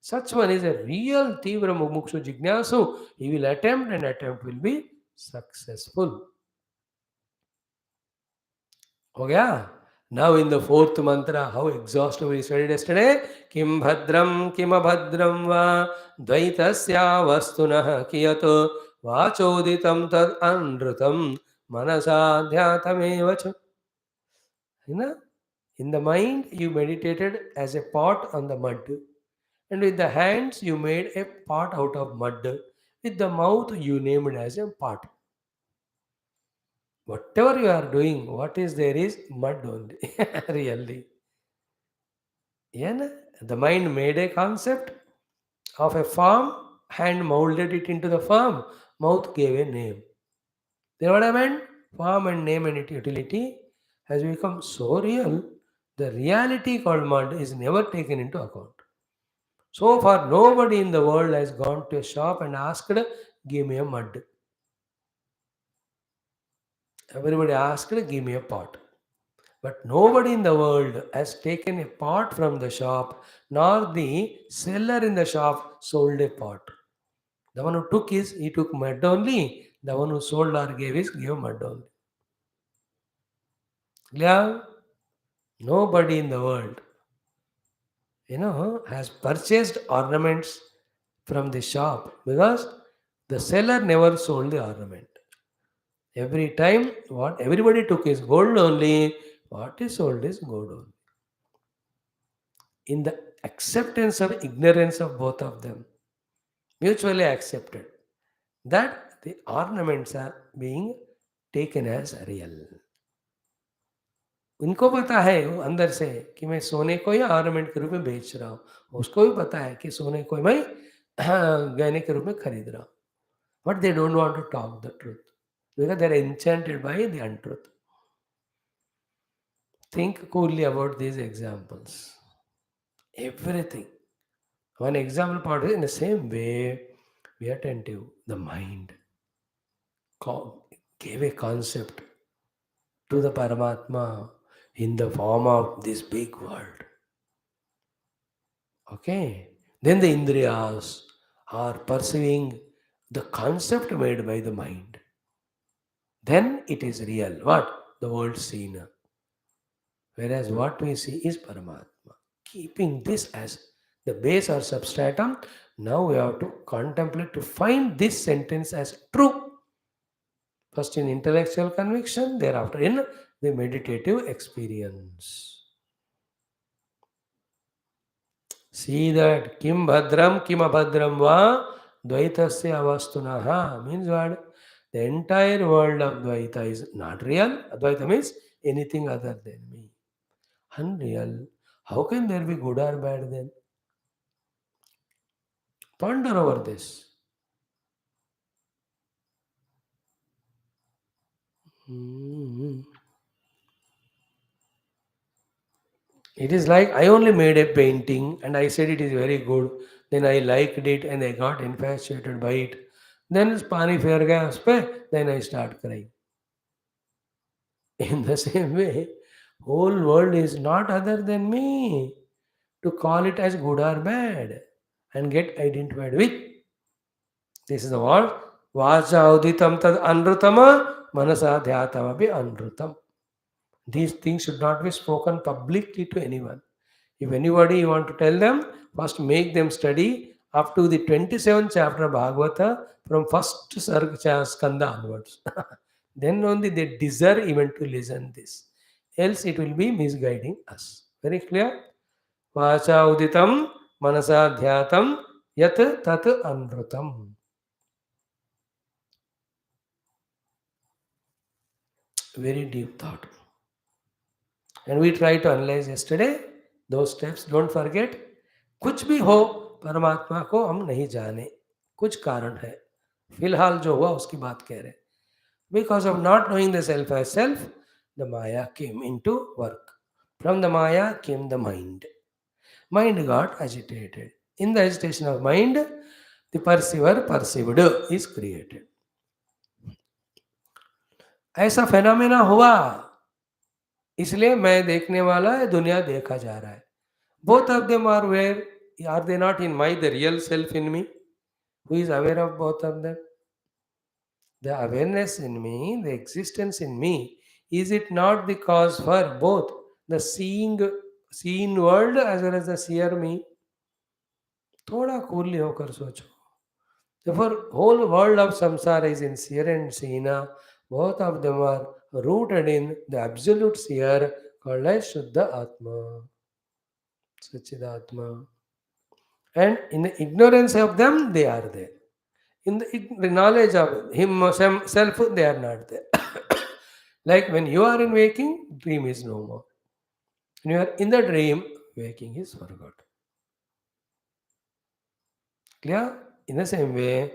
Such one is a real Tivra Mumukshu Jignasu. He will attempt and attempt will be successful. Okay? Now in the fourth mantra, how exhaustive we studied yesterday? Kim bhadram kim abhadram va dvaitasya vastunah kiyato vachoditam tad anrutam manasadhyatameva. You know? In the mind, you meditated as a pot on the mud. And with the hands, you made a pot out of mud. With the mouth, you named as a pot. Whatever you are doing, what is there is mud only. Really. Yeah, na? The mind made a concept of a form, hand molded it into the form, mouth gave a name. You know what I meant? Form and name and utility has become so real, the reality called mud is never taken into account. So far, nobody in the world has gone to a shop and asked, give me a mud. Everybody asked, give me a pot. But nobody in the world has taken a pot from the shop, nor the seller in the shop sold a pot. The one who took he took mud only. The one who sold or gave mud only. Yeah, nobody in the world, has purchased ornaments from the shop because the seller never sold the ornament. Every time, what everybody took is gold only. What is sold is gold only. In the acceptance of ignorance of both of them, mutually accepted, that the ornaments are being taken as real. उनको पता है वो अंदर से कि मैं सोने को ही ऑर्नामेंट के रूप में बेच रहा हूँ, उसको भी पता है कि सोने को मैं गहने के रूप में खरीद रहा हूँ. But they don't want to talk the truth because they are enchanted by the untruth. Think coolly about these examples. Everything. One example part is in the same way, be attentive. The mind gave a concept to the Paramatma in the form of this big world. Okay? Then the Indriyas are perceiving the concept made by the mind. Then it is real. What? The world seen. Whereas what we see is Paramatma. Keeping this as the base or substratum, now we have to contemplate to find this sentence as true. First in intellectual conviction, thereafter in the meditative experience. See that kim bhadram kim abhadram va dvaitasya avastunaha means what? The entire world of Dvaita is not real. Advaita means anything other than me. Unreal. How can there be good or bad then? Ponder over this. It is like I only made a painting and I said it is very good. Then I liked it and I got infatuated by it. Then pani fair gaya uspe, then I start crying. In the same way, whole world is not other than me. To call it as good or bad and get identified with. This is the word. Vacha auditam tad anrutama manasa dhyatamapi anrutam. These things should not be spoken publicly to anyone. If anybody you want to tell them, first make them study up to the 27th chapter of Bhagavata from first skanda onwards. Then only they deserve even to listen this. Else it will be misguiding us. Very clear? Vacha uditam manasa dhyatam Yat tat anrutam. Very deep thought. And we try to analyze yesterday those steps. Don't forget, कुछ भी हो परमात्मा को हम नहीं जाने, कुछ कारण है. फिलहाल जो हुआ उसकी बात कह रहे हैं. Because of not knowing the self as self, the Maya came into work. From the Maya came the mind. Mind got agitated. In the agitation of mind, the perceiver perceived is created. ऐसा phenomena हुआ, इसलिए मैं देखने वाला है, दुनिया देखा जा रहा है. Both of them are where? Are they not in my, the real self in me? Who is aware of both of them? The awareness in me, the existence in me, is it not the cause for both the seen world as well as the seer me? थोड़ा cool होकर सोचो. Therefore, whole world of samsara is in seer and seena. Both of them are rooted in the absolute seer called as Shuddha Atma, Sachidatma. And in the ignorance of them, they are there. In the knowledge of himself, they are not there. Like when you are in waking, dream is no more. When you are in the dream, waking is forgot. Clear? In the same way,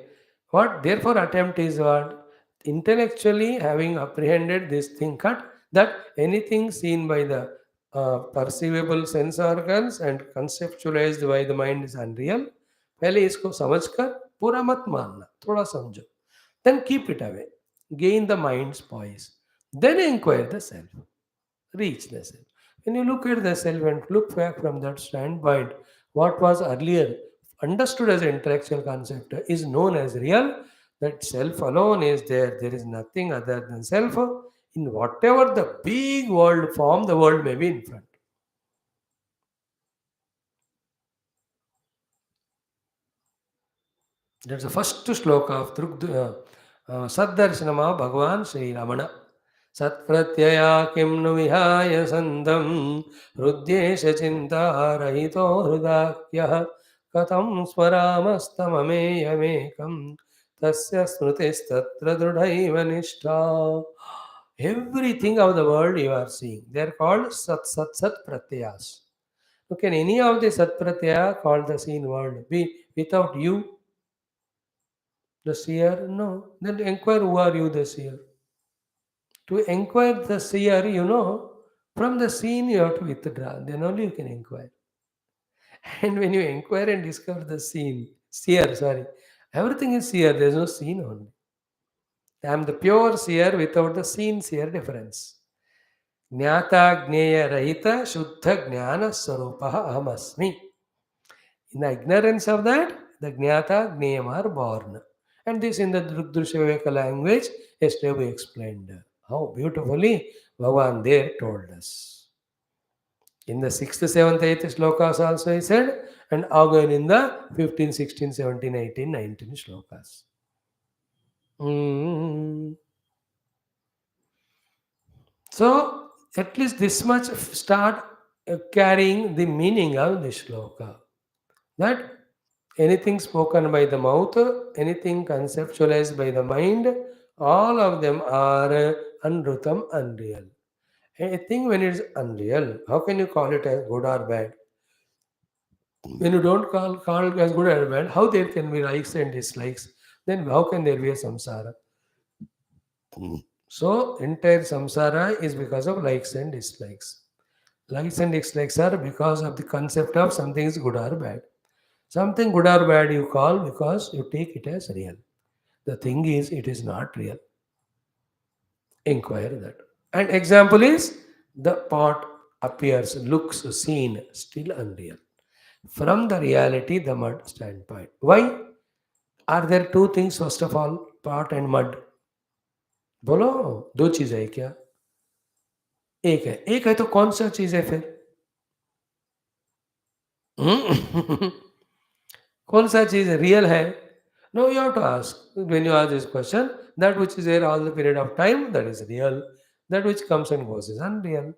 what therefore attempt is what? Intellectually having apprehended this thing cut, that anything seen by the perceivable sense organs and conceptualized by the mind is unreal. पहले इसको समझकर पूरा मत मानना, थोड़ा समझो. Then keep it away. Gain the mind's poise. Then inquire the self. Reach the self. When you look at the self and look back from that standpoint, what was earlier understood as an intellectual concept is known as real. That self alone is there. There is nothing other than self. In whatever the big world form, the world may be in front. That's the first shloka of Saddarshanama Bhagavan Sri Ramana. Satpratyaya kim nu vihaya sandam hrudyesha chinta rahito hrudakyah katam swaramastamameyamekam tasya smritistatra drudhaiva nishtha. Everything of the world you are seeing, they are called sat pratyayas. So can any of the sat pratyaya called the seen world be without you? The seer? No. Then inquire who are you, the seer. To inquire the seer, from the scene you have to withdraw. Then only you can inquire. And when you inquire and discover the seer, everything is seer, there is no scene only. I am the pure seer without the seen seer difference. Jnata Jnaya Rahita Shuddha Jnana Sarupaha Ahamasmi. In the ignorance of that, the Jnata Jnayam are born. And this in the Drushaveka language, yesterday we explained how beautifully Bhagavan there told us. In the 6th, 7th, 8th shlokas also he said, and again in the 15, 16, 17, 18, 19 shlokas. So, at least this much start carrying the meaning of the shloka. That anything spoken by the mouth, anything conceptualized by the mind, all of them are anrutam, unreal. A thing when it is unreal, how can you call it as good or bad? When you don't call it as good or bad, how there can be likes and dislikes? Then how can there be a samsara? So entire samsara is because of likes and dislikes. Likes and dislikes are because of the concept of something is good or bad. Something good or bad you call because you take it as real. The thing is, it is not real. Inquire that. And example is the pot appears, looks seen, still unreal. From the reality, the mud standpoint. Why? Are there two things, first of all, pot and mud? बोलो दो चीज है क्या? एक है तो कौन सा चीज है फिर? कौन सा चीज रियल है? No, you have to ask. When you ask this question, that which is there all the period of time, that is real. That which comes and goes is unreal.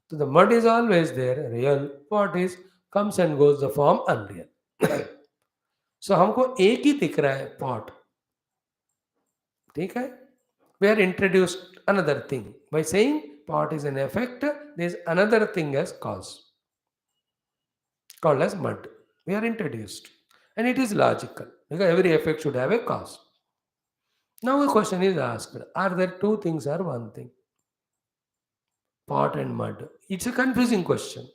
So the mud is always there, real. What is comes and goes, the form unreal. सो हमको एक ही दिख रहा है, pot, ठीक है. We are introduced another thing by saying pot is an effect. There is another thing as cause called as mud. We are introduced, and it is logical because every effect should have a cause. Now a question is asked: are there two things or one thing? Pot and mud. It's a confusing question.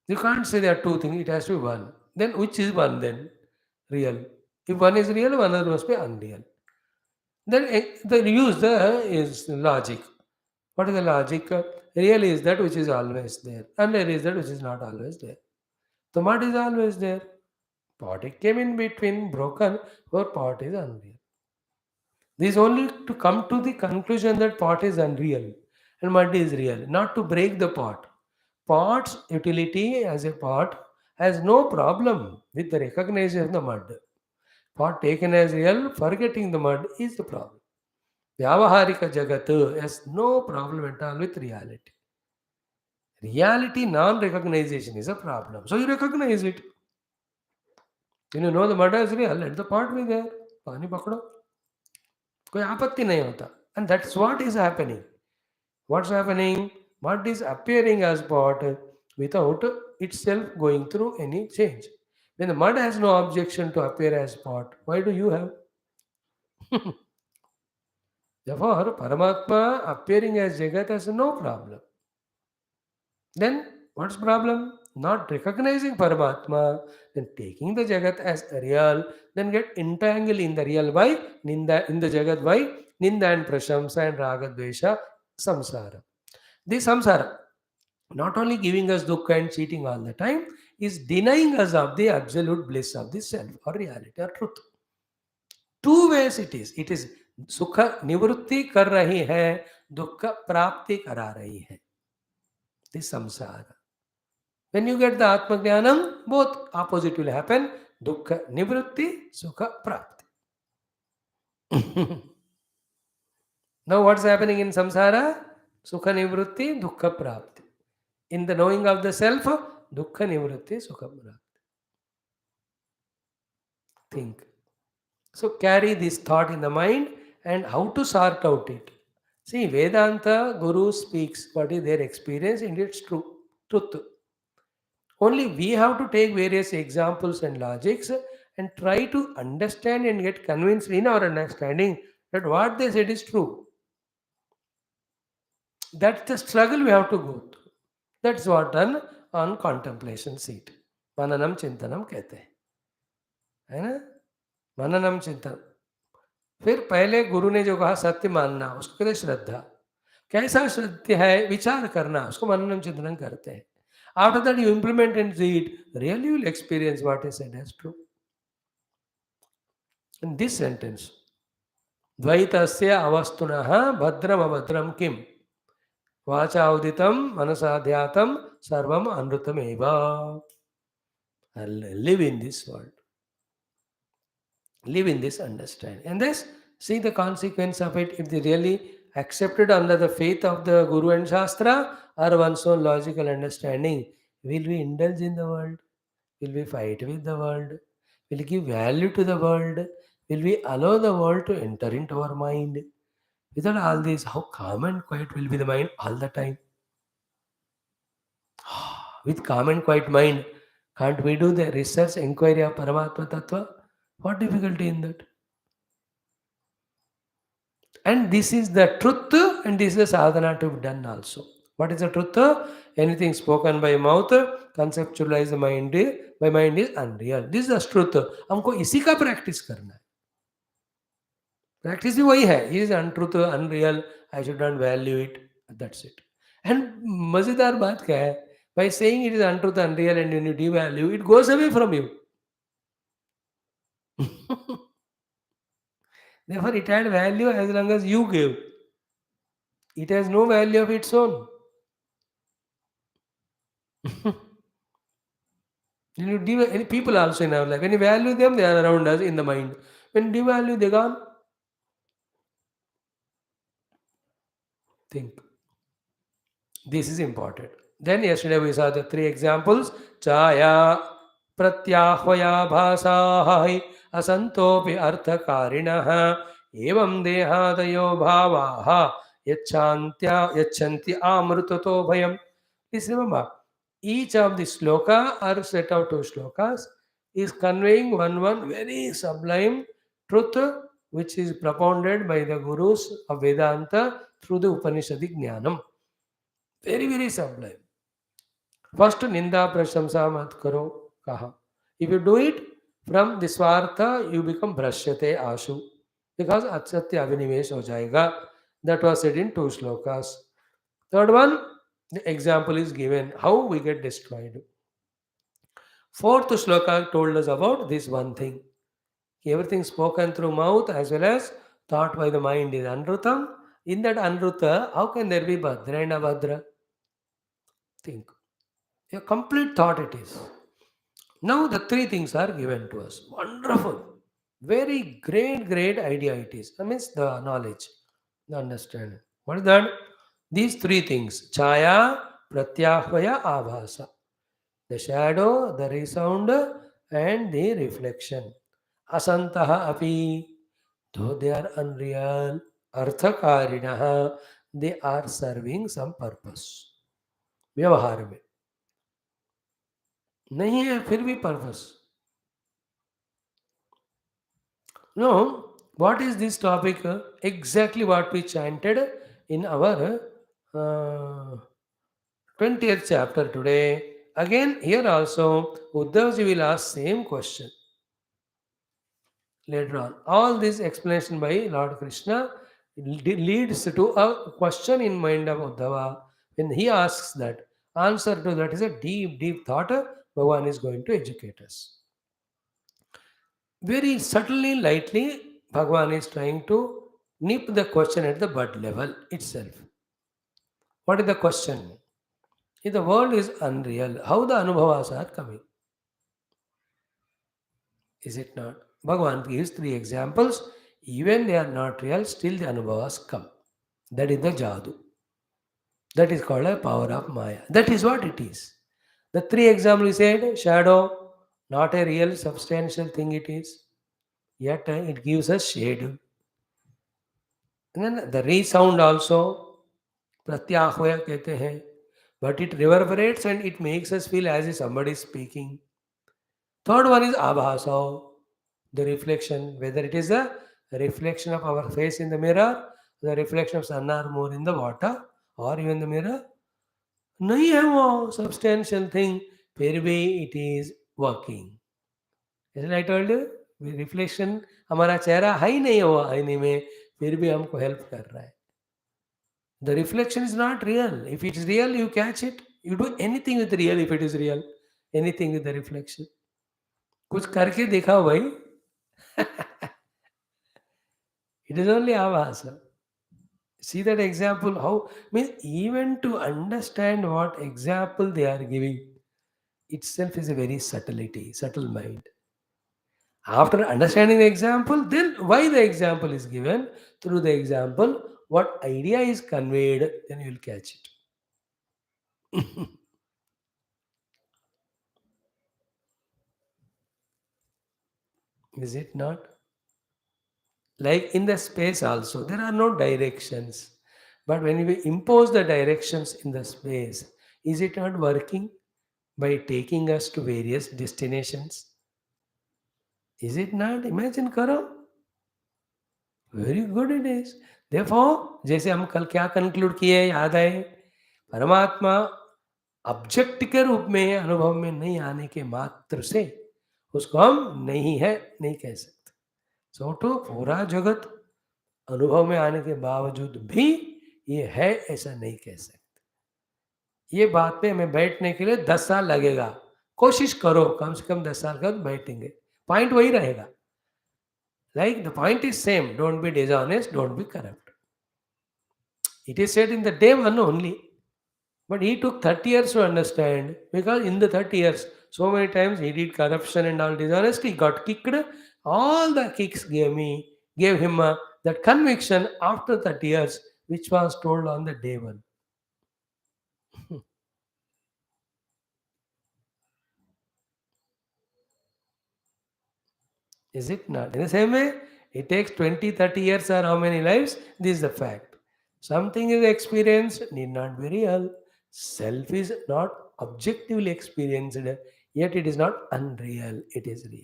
You can't say there are two things. It has to be one. Then which is one then? Real. If one is real, one other must be unreal. Then the use is logic. What is the logic? Real is that which is always there. Unreal is that which is not always there. The mud is always there. Pot it came in between, broken, or pot is unreal. This is only to come to the conclusion that pot is unreal and mud is real, not to break the pot. Pot's utility as a pot has no problem with the recognition of the mud. Pot taken as real, forgetting the mud is the problem. Vyavaharika Jagat has no problem at all with reality. Reality non-recognition is a problem. So you recognize it. When you know the mud is real, let the pot be there. पानी पकड़ो, कोई आपत्ति नहीं होता. And that's what is happening. What's happening? Mud is appearing as pot without itself going through any change. When the mud has no objection to appear as pot, why do you have? Therefore, Paramatma appearing as Jagat has no problem. Then what's problem? Not recognizing Paramatma, then taking the Jagat as real, then get entangled in the real by Ninda in the Jagat by Ninda and Prashamsa and Raga Dvesha Samsara. This Samsara, not only giving us dukkha and cheating all the time, is denying us of the absolute bliss of the self or reality or truth. Two ways it is. It is sukha nivrutti kar rahi hai, dukkha prapti kara rahi hai. This samsara. When you get the Atma Jnanam, both opposite will happen. Dukkha nivrutti, sukha prapti. Now what's happening in samsara? Sukha nivrutti, dukkha prapti. In the knowing of the self, dukkha nivrutti, sukha prapti. Think. So carry this thought in the mind and how to sort out it. See, Vedanta Guru speaks what is their experience and its truth. Only we have to take various examples and logics and try to understand and get convinced in our understanding that what they said is true. That's the struggle we have to go through. That's what done on contemplation seat. Mananam Chintanam कहते हैं, है ना? मननम चिंतन. फिर पहले गुरु ने जो कहा सत्य मानना, उसको कहते श्रद्धा. कैसा सत्य है विचार करना, उसको मननम चिंतन करते हैं. After that you implement and see it, really you will experience what is said as true. In this sentence, Dvaitasya avastunaha bhadram abhadram kim vacha uditam manasadhyatam sarvam anrutam eva. Live in this world. Live in this understanding. And thus, see the consequence of it if they really accepted under the faith of the Guru and Shastra or one's own logical understanding. Will we indulge in the world? Will we fight with the world? Will we give value to the world? Will we allow the world to enter into our mind? Without all this, how calm and quiet will be the mind all the time? With calm and quiet mind, can't we do the research inquiry of Paramatma Tattva? What difficulty in that? And this is the truth, and this is the sadhana to be done also. What is the truth? Anything spoken by mouth, conceptualize the mind, by mind is unreal. This is the truth. हमको इसी का practice करना है. Practice भी वही है. It is untruth, unreal. I should not value it. That's it. And मजेदार बात क्या है? By saying it is untruth, unreal, and when you devalue, it goes away from you. Therefore, it had value as long as you give. It has no value of its own. When you any people also in our life, when you value them, they are around us in the mind. When you devalue, they're gone. Think. This is important. Then yesterday we saw the three examples. Chaya, प्रत्याह्वया भासाः हि असन्तोऽपि अर्थकारिणः एवं देहादयो भावाः यच्छन्ति आमृततो भयम्. Please remember, each of the sloka or set of two slokas is conveying one very sublime truth which is propounded by the gurus of Vedanta through the Upanishadic Jnanam. Very, very sublime. First, Ninda Prashamsa mat karo kaha. If you do it from the Swartha, you become Brashyate Ashu. Because Atsatya Avinivesh ho jayega. That was said in two slokas. Third one, the example is given how we get destroyed. Fourth sloka told us about this one thing. Everything spoken through mouth as well as thought by the mind is Anrutam. In that Anruta, how can there be Bhadra and Abhadra? Think. A complete thought it is. Now the three things are given to us. Wonderful. Very great, great idea it is. That means the knowledge, the understanding. What is that? These three things. Chaya, Pratyahvaya, Abhasa. The shadow, the resound, and the reflection. Asantaha api, though they are unreal, arthakarinaha, they are serving some purpose. व्यवहार में नहीं है फिर भी purpose. No, what is this topic? Exactly what we chanted in our 20th chapter today. Again, here also, Uddhavji will ask same question later on. All this explanation by Lord Krishna leads to a question in mind of Uddhava. When he asks that, answer to that is a deep, deep thought Bhagavan is going to educate us. Very subtly, lightly, Bhagavan is trying to nip the question at the bud level itself. What is the question? If the world is unreal, how the anubhavas are coming? Is it not? Bhagavan gives three examples. Even they are not real, still the anubhavas come. That is the jadu. That is called a power of Maya. That is what it is. The three examples we said, shadow, not a real substantial thing it is. Yet it gives us shade. And then the resound also, pratyahvaya कहते हैं, but it reverberates and it makes us feel as if somebody is speaking. Third one is abhasa, the reflection, whether it is a reflection of our face in the mirror, the reflection of sun or moon in the water, or even the mirror. नहीं है वो substantial thing, फिर भी it is working. Isn't I told you? Reflection हमारा चेहरा है ही नहीं हुआ आईने में, फिर भी हमको हेल्प कर रहा है. The reflection is not real. If it is real, you catch it. You do anything with real if it is real. Anything with the reflection. कुछ करके दिखाओ भाई. It is only avasa. See that example? How means even to understand what example they are giving itself is a very subtlety, subtle mind. After understanding the example, then why the example is given, through the example, what idea is conveyed, then you will catch it. Is it not? Like in the space also, there are no directions. But when we impose the directions in the space, is it not working by taking us to various destinations? Is it not? Imagine karo. Very good it is. Therefore, जैसे हम कल क्या conclude किए याद है, परमात्मा object के रूप में अनुभव में नहीं आने के मात्र से उसको हम नहीं है नहीं कह सकते. सो तो पूरा जगत अनुभव में आने के बावजूद भी ये है ऐसा नहीं कह सकते. ये बात पे हमें बैठने के लिए 10 साल लगेगा. कोशिश करो कम से कम 10 साल का बैठेंगे. पॉइंट वही रहेगा. Like the point is same. Don't be dishonest, don't be corrupt. It is said in the day one only. But he took 30 years to understand, because in the 30 years, so many times he did corruption and all dishonesty, got kicked. All the kicks gave him that conviction after 30 years, which was told on the day one. Is it not? In the same way, it takes 20, 30 years or how many lives? This is the fact. Something is experienced, need not be real. Self is not objectively experienced, yet it is not unreal, it is real.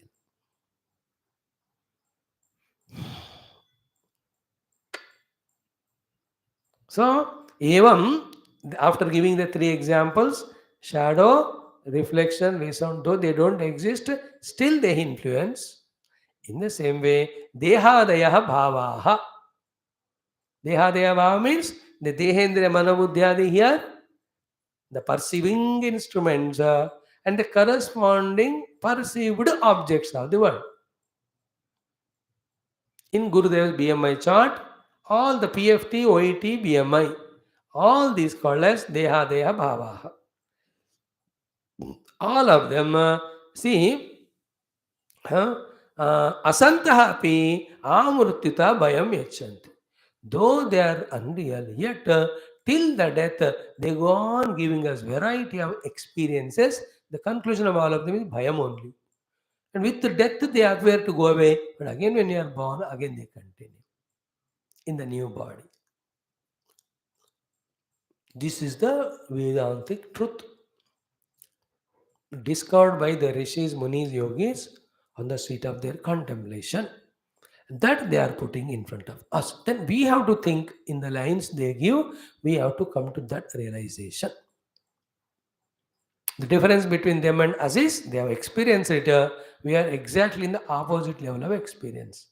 So, evam, after giving the three examples, shadow, reflection, resound, though they don't exist, still they influence. In the same way, dehadayaha bhavaha. Dehadaya bhava means the dehendriya manabuddhyadi here, the perceiving instruments and the corresponding perceived objects of the world. In Gurudev's BMI chart, all the PFT, OET, BMI, all these called as Dehadeha Bhavaha. All of them, see, Asantaha api amrutyuta bhayam yachanti. Though they are unreal, yet till the death, they go on giving us variety of experiences. The conclusion of all of them is bhayam only. And with the death, they appear to go away. But again, when you are born, again they continue in the new body. This is the Vedantic truth discovered by the rishis, munis, yogis on the seat of their contemplation. That they are putting in front of us. Then we have to think in the lines they give, we have to come to that realization. The difference between them and us is they have experienced it. We are exactly in the opposite level of experience.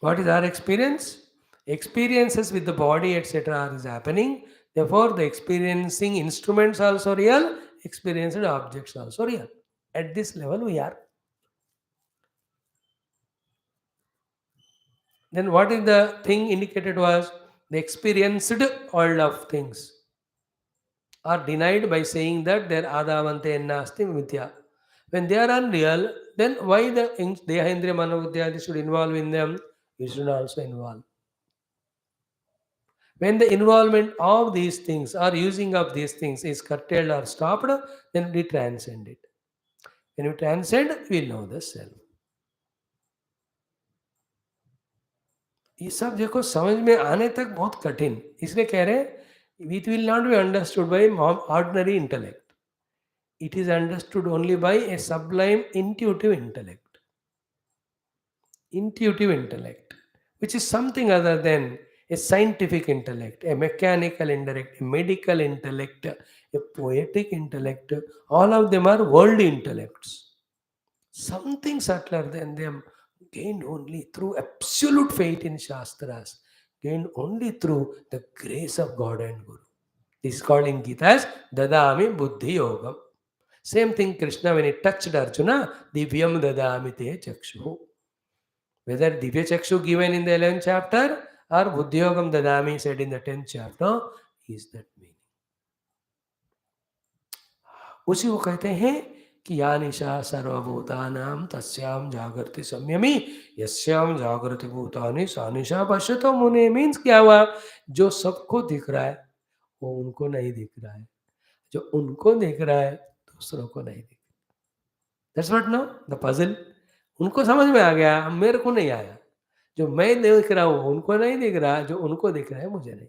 What is our experience? Experiences with the body, etc., is happening. Therefore, the experiencing instruments also real, experienced objects also real. At this level, we are. Then, what is the thing indicated was the experienced world of things are denied by saying that they are adavante and nasti mithya. When they are unreal, then why the dehendriya manobuddhyadi should involve in them? We should also involve. When the involvement of these things or using of these things is curtailed or stopped, then we transcend it. When we transcend, we know the self. ये सब देखो समझ में आने तक बहुत कठिन, इसलिए कह रहे हैं it will not be understood by ordinary intellect. It is understood only by a sublime intuitive intellect. Intuitive intellect, which is something other than a scientific intellect, a mechanical intellect, a medical intellect, a poetic intellect. All of them are worldly intellects. Something subtler than them, gained only through absolute faith in Shastras, gained only through the grace of God and Guru. This is called in Gita as Dadami Buddhi Yogam. Same thing Krishna when he touched Arjuna, Divyam Dadami Te Chakshu. Whether Divya Chakshu given in the 11th chapter or Buddhi Yogam Dadami said in the 10th chapter, is that meaning. उसी को कहते हैं कि या निशा सर्वभूतानां तस्याम जागृति संयमी यस्याम जागृति भूतानि सा निशा पश्यतो मुने. मीन्स क्या हुआ? जो सबको दिख रहा है वो उनको नहीं दिख रहा है, जो उनको दिख रहा है दूसरों को नहीं दिख. That's what know the puzzle. उनको समझ में आ गया, मेरे को नहीं आया. जो मैं देख रहा हूँ उनको नहीं दिख रहा, जो उनको दिख रहा है मुझे नहीं.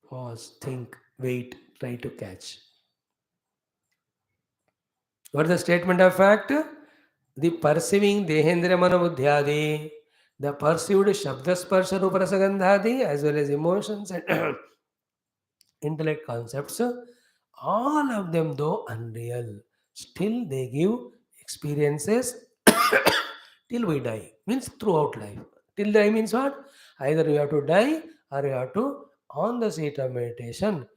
Pause, think, wait, try to catch. What is the statement of fact? The perceiving Dehendriya Manobuddhyadi, the perceived Shabda Sparsha Rupa Rasa Gandhadi, as well as emotions and intellect concepts, all of them though unreal, still they give experiences till we die. Means throughout life. Till die means what? Either you have to die or you have to, on the seat of meditation,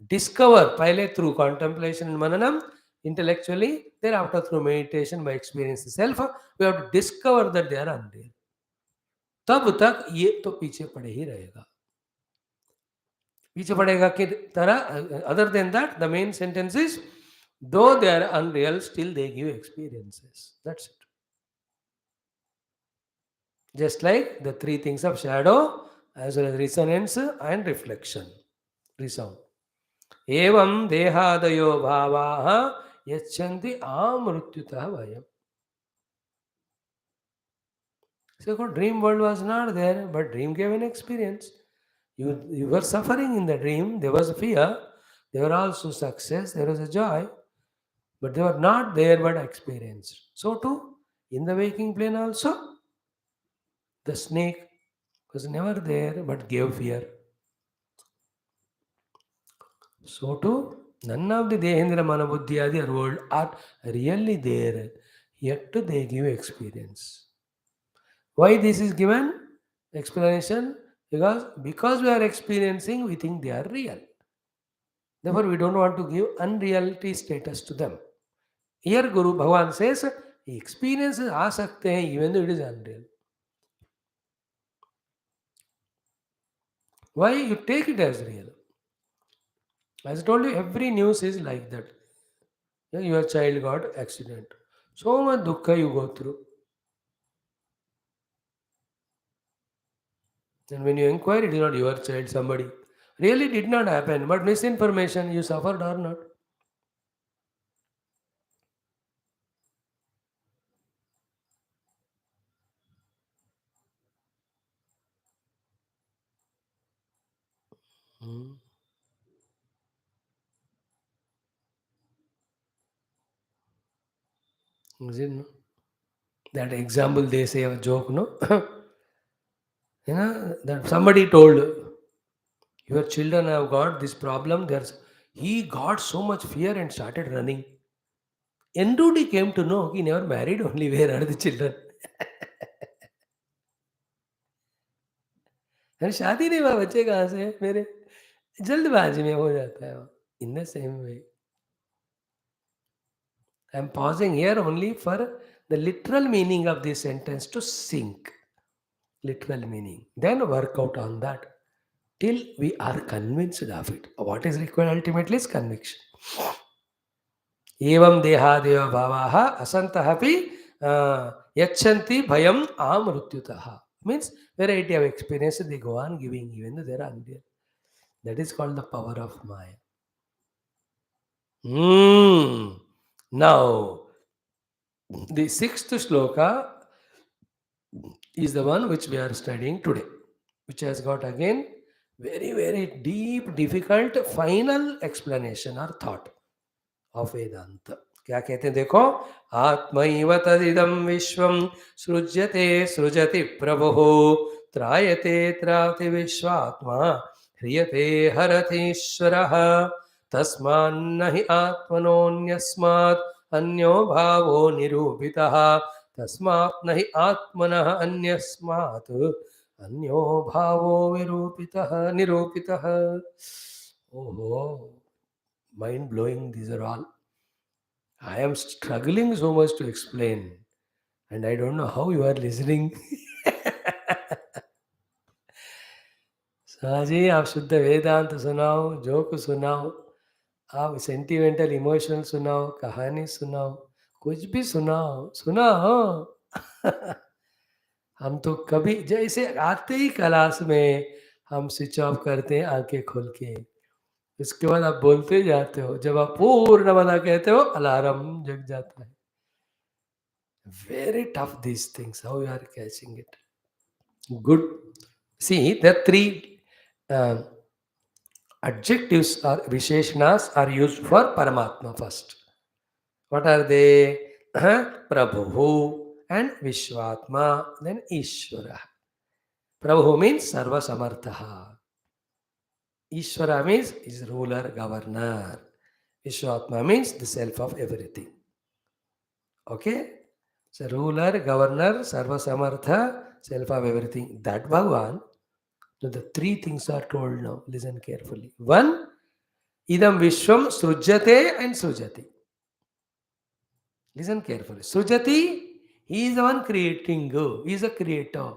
discover, pilot through contemplation and mananam, intellectually, thereafter through meditation by experience self, we have to discover that they are unreal. तब तक ये तो पीछे पड़े ही रहेगा. पीछे पड़ेगा कि तरह. Other than that, the main sentence is, though they are unreal, still they give experiences. That's it. Just like the three things of shadow, as well as resonance and reflection, resound. Evam dehadayo bhavaha yachanti amrutyutah vayam. So dream world was not there, but dream gave an experience. You were suffering in the dream, there was fear, there were also success, there was a joy, but they were not there but experienced. So too, in the waking plane also, the snake was never there but gave fear. So too, none of the Dehendra Manabuddhyadi world are really there, yet they give experience. Why this is given? Explanation, because we are experiencing, we think they are real. Therefore, we don't want to give unreality status to them. Here, Guru Bhagavan says, experiences आ सकते हैं even though it is unreal. Why? You take it as real. As I told you, every news is like that. Yeah, your child got accident. So much dukkha you go through. And when you inquire, it is not your child, somebody. Really did not happen, but misinformation, you suffered or not. Hmm. Is it, no? That example they say a joke, no? That somebody told your children have got this problem. He got so much fear and started running. N2D came to know he never married, only where are the children. अरे शादी नहीं हुआ, बच्चे कहाँ से मेरे, जल्दबाजी में हो जाता है वो. In the same way, I am pausing here only for the literal meaning of this sentence to sink. Literal meaning. Then work out on that till we are convinced of it. What is required ultimately is conviction. Evam dehadeva bhavaha asantahapi yachanti bhayam amrutyutaha. Means variety of experiences they go on giving even though they are unreal. That is called the power of Maya. Now, the sixth shloka is the one which we are studying today, which has got again very, very deep, difficult final explanation or thought of Vedanta. क्या कहते हैं देखो, आत्मैव तदिदं विश्वं सृज्यते सृजति प्रभुः त्रायते त्राति विश्वात्मा ह्रियते हरतीश्वरः तस्मान्न हि आत्मनोऽन्यस्मात् अन्यो भावो निरूपितः तस्मात् न हि आत्मनः अन्यस्मात् अन्यो भावो निरूपितः. Oh, mind blowing, these are all. I am struggling so much to explain, and I don't know how you are listening. साजी आप शुद्ध वेदांत सुनाओ, जोक सुनाओ, आप सेंटिमेंटल इमोशनल सुनाओ, कहानी सुनाओ, कुछ भी सुनाओ, सुनाओ. हम तो कभी जैसे आते ही क्लास में हम स्विच ऑफ करते हैं आंखें खोल के, इसके बाद आप बोलते जाते हो, जब आप पूर्ण मना कहते हो अलार्म जग जाता है. Very tough these things. How you are catching it? Good. See, the three uh, adjectives or visheshnas are used for Paramatma first. What are they? Prabhu and Vishwatma, then Ishvara. Prabhu means Sarva Samartha. Ishvara means is ruler, governor. Vishwatma means the self of everything. Okay? So ruler, governor, Sarva Samartha, self of everything. That Bhagavan. So the three things are told now. Listen carefully. One, idam vishwam srujyate and srujati. Listen carefully. Srujati, he is the one creating. He is a creator.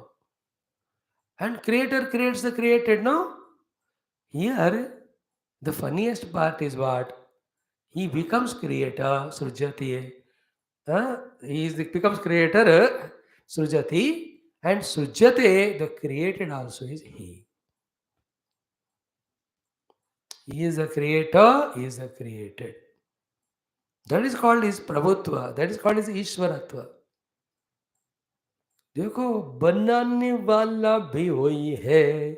And creator creates the created, no? Here, the funniest part is what? He becomes creator, srujati. Becomes creator, srujati. And srujate, the created also is he. He is the creator, he is the created. That is called his Prabhutva, that is called his Ishwaratva. देखो बनाने वाला भी वही है,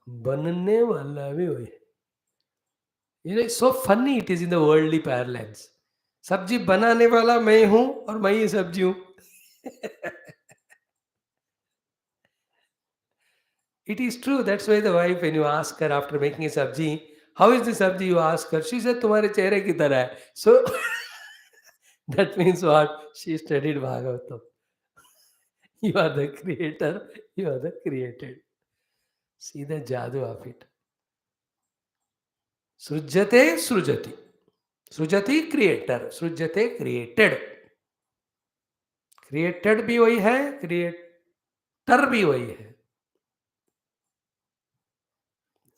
बनने वाला भी वही है. You know, it's so funny it is in the worldly parlance. सब्जी बनाने वाला मैं हूं और मैं ही सब्जी हूं. It is true. That's why the wife, when you ask her after making a sabji, how is the sabji? You ask her. She said, "तुम्हारे चेहरे की तरह है." So that means what? She studied Bhagavatam. You are the creator. You are the created. See the jadoo of it. Srujyate srujati. Srujati creator. Srujyate created. Created भी वही है. Creator भी वही है.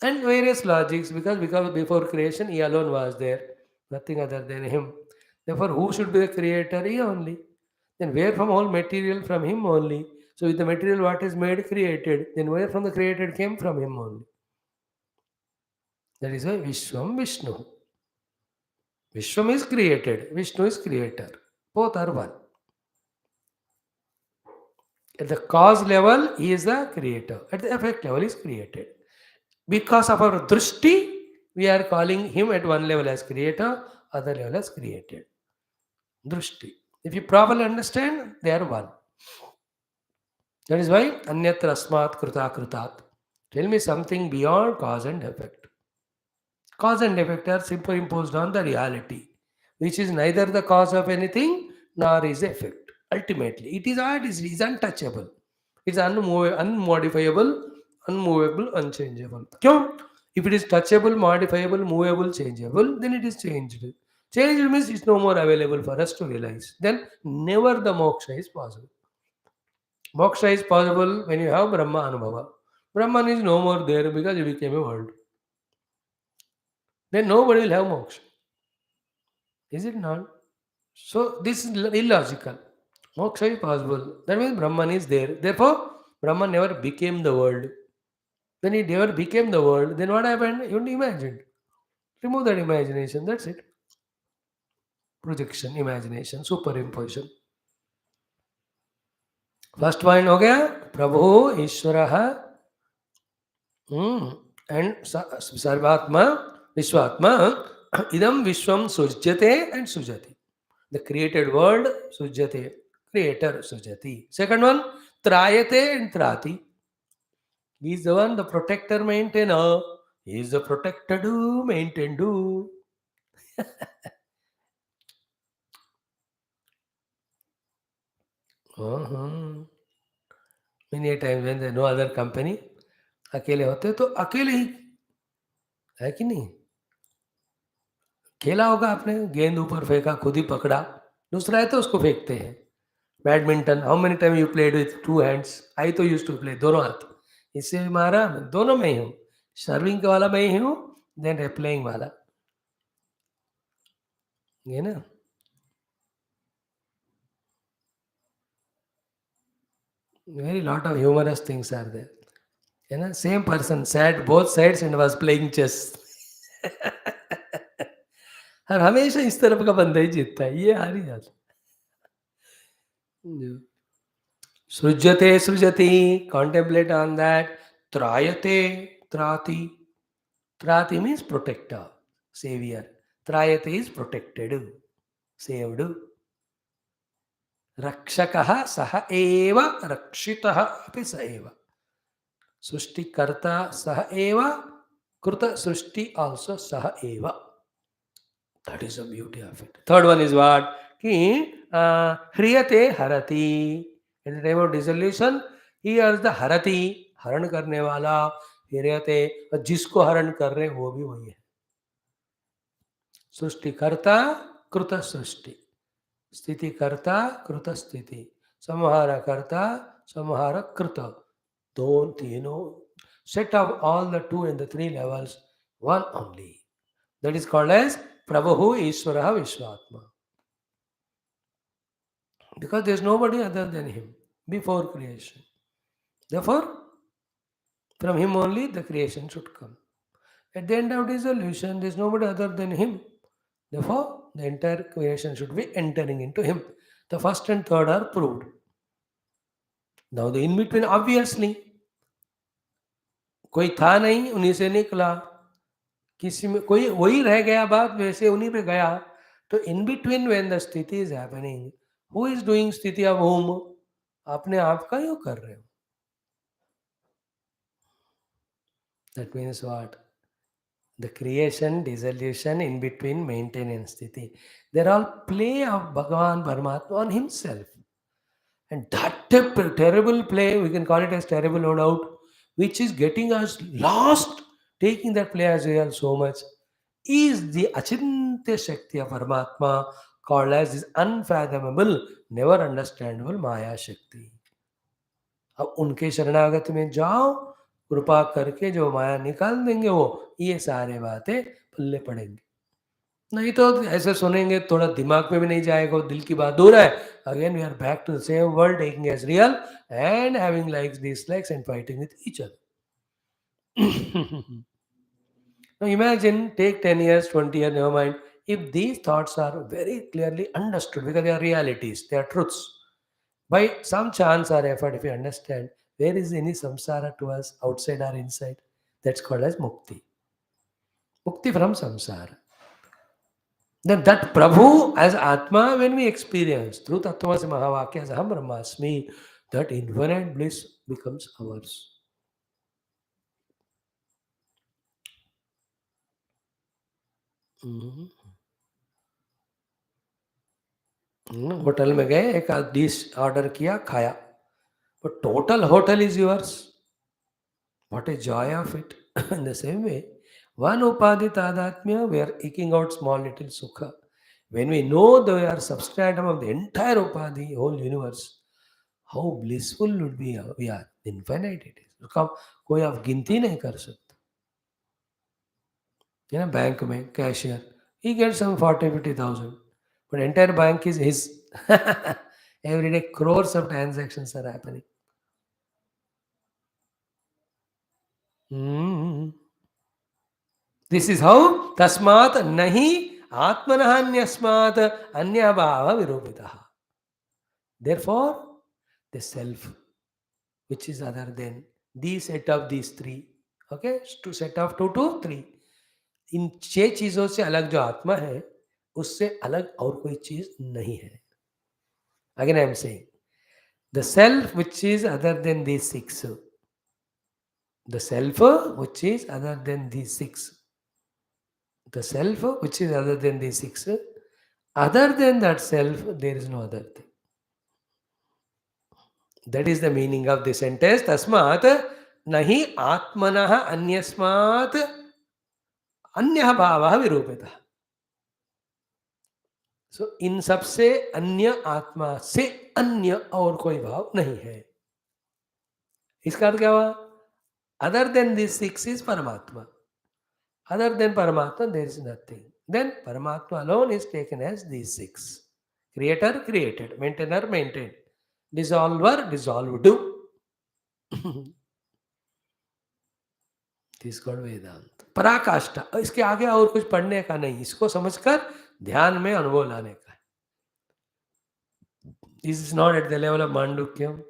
And various logics, because before creation he alone was there, nothing other than him. Therefore, who should be the creator? He only. Then where from all material? From him only. So if the material what is made created, then where from the created came? From him only. That is why Vishwam Vishnu. Vishwam is created, Vishnu is creator. Both are one. At the cause level, he is the creator. At the effect level, he is created. Because of our drishti, we are calling him at one level as creator, other level as created. Drishti. If you properly understand, they are one. That is why anyatra asmat kruta krutat. Tell me something beyond cause and effect. Cause and effect are superimposed on the reality, which is neither the cause of anything nor is effect. Ultimately, it is untouchable. It's unmodifiable, unmovable, unchangeable. क्यों? If it is touchable, modifiable, movable, changeable, then it is changed. Changed means it's no more available for us to realize. Then never the moksha is possible. Moksha is possible when you have Brahma Anubhava. Brahman is no more there because he became a world. Then nobody will have moksha. Is it not? So this is illogical. Moksha is possible. That means Brahman is there. Therefore, Brahman never became the world. When he never became the world, then what happened? You only imagined. Remove that imagination. That's it. Projection, imagination, superimposition. First point हो गया प्रभु ईश्वरः and सर्वात्मा विश्वात्मा idam vishwam sujyate and sujati. The created world sujyate, creator sujati. Second one, trayate and trati. He is the one, the protector, maintainer. He is the protected, maintained. uh-huh. Many a times when there no other company, अकेले होते तो अकेले ही है कि नहीं. खेला होगा आपने, गेंद ऊपर फेंका, खुद ही पकड़ा, दूसरा है तो उसको फेंकते हैं. Badminton, how many time you played with two hands? I तो यूज टू प्ले दोनों हाथ. इससे मारा, दोनों में ही हूँ. सर्विंग वाला मैं ही हूँ, देन रिप्लेइंग वाला, ये ना. Very lot of humorous things are there. You know, same person sat both sides and was playing chess. और हमेशा इस तरफ का बंदा ही जीतता है, ये हार ही जाता. सृज्यते सृजति, contemplate on that. त्रायते त्राति. Trati means protector, savior. Trayate is protected, saved. Rakshakah saha eva rakshitah api sa eva. Srushti karta saha eva, kruta srushti also saha eva. That is the beauty of it. Third one is what? Ki hriyate harati. In the time of dissolution, he is the harati, हरण करने वाला. hriyate, और जिसको हरण कर रहे हैं वो भी वही है. सृष्टिकर्ता कृत सृष्टि, स्थितिकर्ता कृत स्थिति, संहारकर्ता संहार कृत. दोनों तीनों set of all the two and the three levels, one only. That is called as Prabhu Ishvara Vishwatma. Because there is nobody other than him before creation. Therefore, from him only the creation should come. At the end of dissolution, there is nobody other than Him. Therefore, the entire creation should be entering into Him. The first and third are proved. Now the in between, obviously, कोई था नहीं, उन्हीं से निकला. किसी में कोई वही रह गया, बात वैसे उन्हीं पे गया. तो इन बिटवीन व्हेन द स्थिति is happening, who is doing स्थिति ऑफ होम? अपने आप का ही कर रहे हो. That means what? The creation, dissolution, in between, maintenance sthiti. They're all play of Bhagavan Paramatma on himself. And that terrible play, we can call it as terrible, no doubt, which is getting us lost, taking that play as real so much, is the Achintya Shakti of Paramatma, called as this unfathomable, never understandable Maya Shakti. अब उनके शरणागत में जाओ, कृपा करके जो माया निकाल देंगे, वो ये सारे बातें पल्ले पड़ेंगे. नहीं तो ऐसे सुनेंगे, थोड़ा दिमाग में भी नहीं जाएगा, दिल की बात दूर है. Again we are back to the same world, taking as real and having likes, dislikes and fighting with each other. Now imagine, take 10 years, 20 years, never mind. If these thoughts are very clearly understood, because they are realities, they are truths, by some chance or effort, if you understand, where is any samsara to us, outside or inside? That's called as mukti. Mukti from samsara. Then that Prabhu as Atma, when we experience through Tattvamasi Mahavakya as Aham Brahmasmi, that infinite bliss becomes ours. Hotel में गए, एक dish order किया, खाया, but total hotel is yours. What a joy of it. In the same way, one upadhi tadatmya, we are eking out small little sukha. When we know that we are substratum of the entire upadhi, whole universe, how blissful would be we are. Infinite it is. उसका कोई आप गिनती नहीं कर सकते. You know, bank में cashier, he gets some 40-50,000, but entire bank is his. Every day crores of transactions are happening. This is how tasmat nahi atmanahanyasmat anyabhava virupitaha. Therefore, the self, which is other than the set of these three, okay, to set of 2 to 3, इन 6 चीजों से अलग जो आत्मा है, उससे अलग और कोई चीज नहीं है. Again I am saying, the self which is other than these 6, the self which is other than these 6, the self which is other than these 6, other than that self, there is no other thing. That is the meaning of the sentence. Tasmat nahi atmanah anyasmat anyah bhavah virupitah. So इन सबसे अन्य आत्मा से अन्य और कोई भाव नहीं है. इसका अर्थ क्या हुआ? Other than this 6 is Paramatma. Other than Paramatma, there is nothing. Then Paramatma alone is taken as these 6. Creator, created. Maintainer, maintained. Dissolver, dissolved. This is called Vedanta. पराकाष्ठा. इसके आगे और कुछ पढ़ने का नहीं, इसको समझकर ध्यान में अनुभव लाने का. This is not at the level of Mandukyam.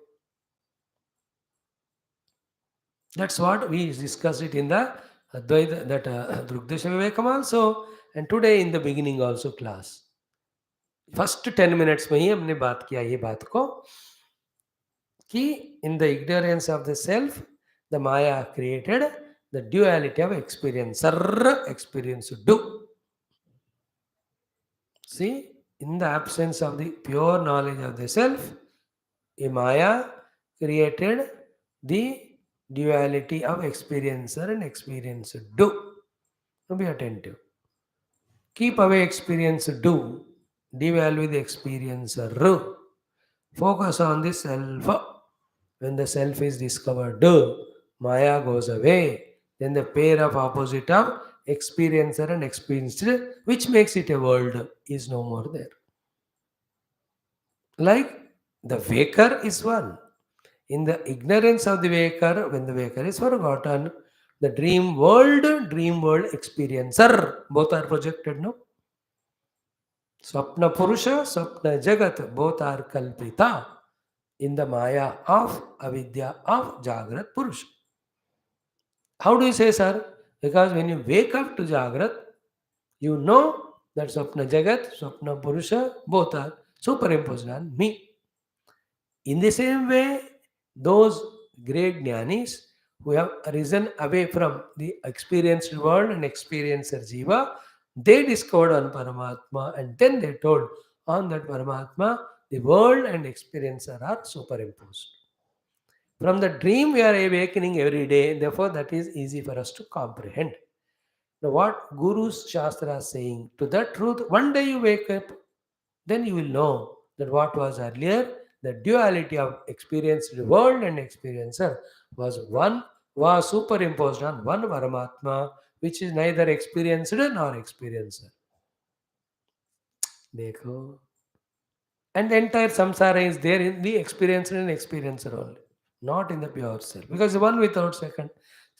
That's what we discussed it in the Advaita, that Drugdesha Vivekam also, and today in the beginning also class. First 10 minutes में ही हमने बात किया ये बात को कि in the ignorance of the self, the Maya created the duality of experiencer, experience do. See, in the absence of the pure knowledge of the self, a Maya created the duality of experiencer and experience do. Now be attentive. Keep away experience do. Devalue the experiencer. Focus on the self. When the self is discovered, Maya goes away. Then the pair of opposite of experiencer and experienced, which makes it a world, is no more there. Like the waker is one. In the ignorance of the waker, when the waker is forgotten, The dream world experiencer, both are projected, no? Swapna Purusha, Swapna Jagat, both are kalpita in the Maya of Avidya of Jagrat Purusha. How do you say, sir? Because when you wake up to Jagrat, you know that Swapna Jagat, Swapna Purusha, both are superimposed on me. In the same way, those great jnanis who have risen away from the experienced world and experiencer Jiva, they discovered on Paramatma and then they told on that Paramatma, the world and experiencer are superimposed. From the dream we are awakening every day, therefore that is easy for us to comprehend. Now what Guru's Shastra is saying, to that truth, one day you wake up, then you will know that what was earlier, the duality of experienced world and experiencer was superimposed on one Paramatma, which is neither experienced nor experiencer. Dekho. And the entire samsara is there in the experiencer and experiencer only, not in the pure self. Because one without second.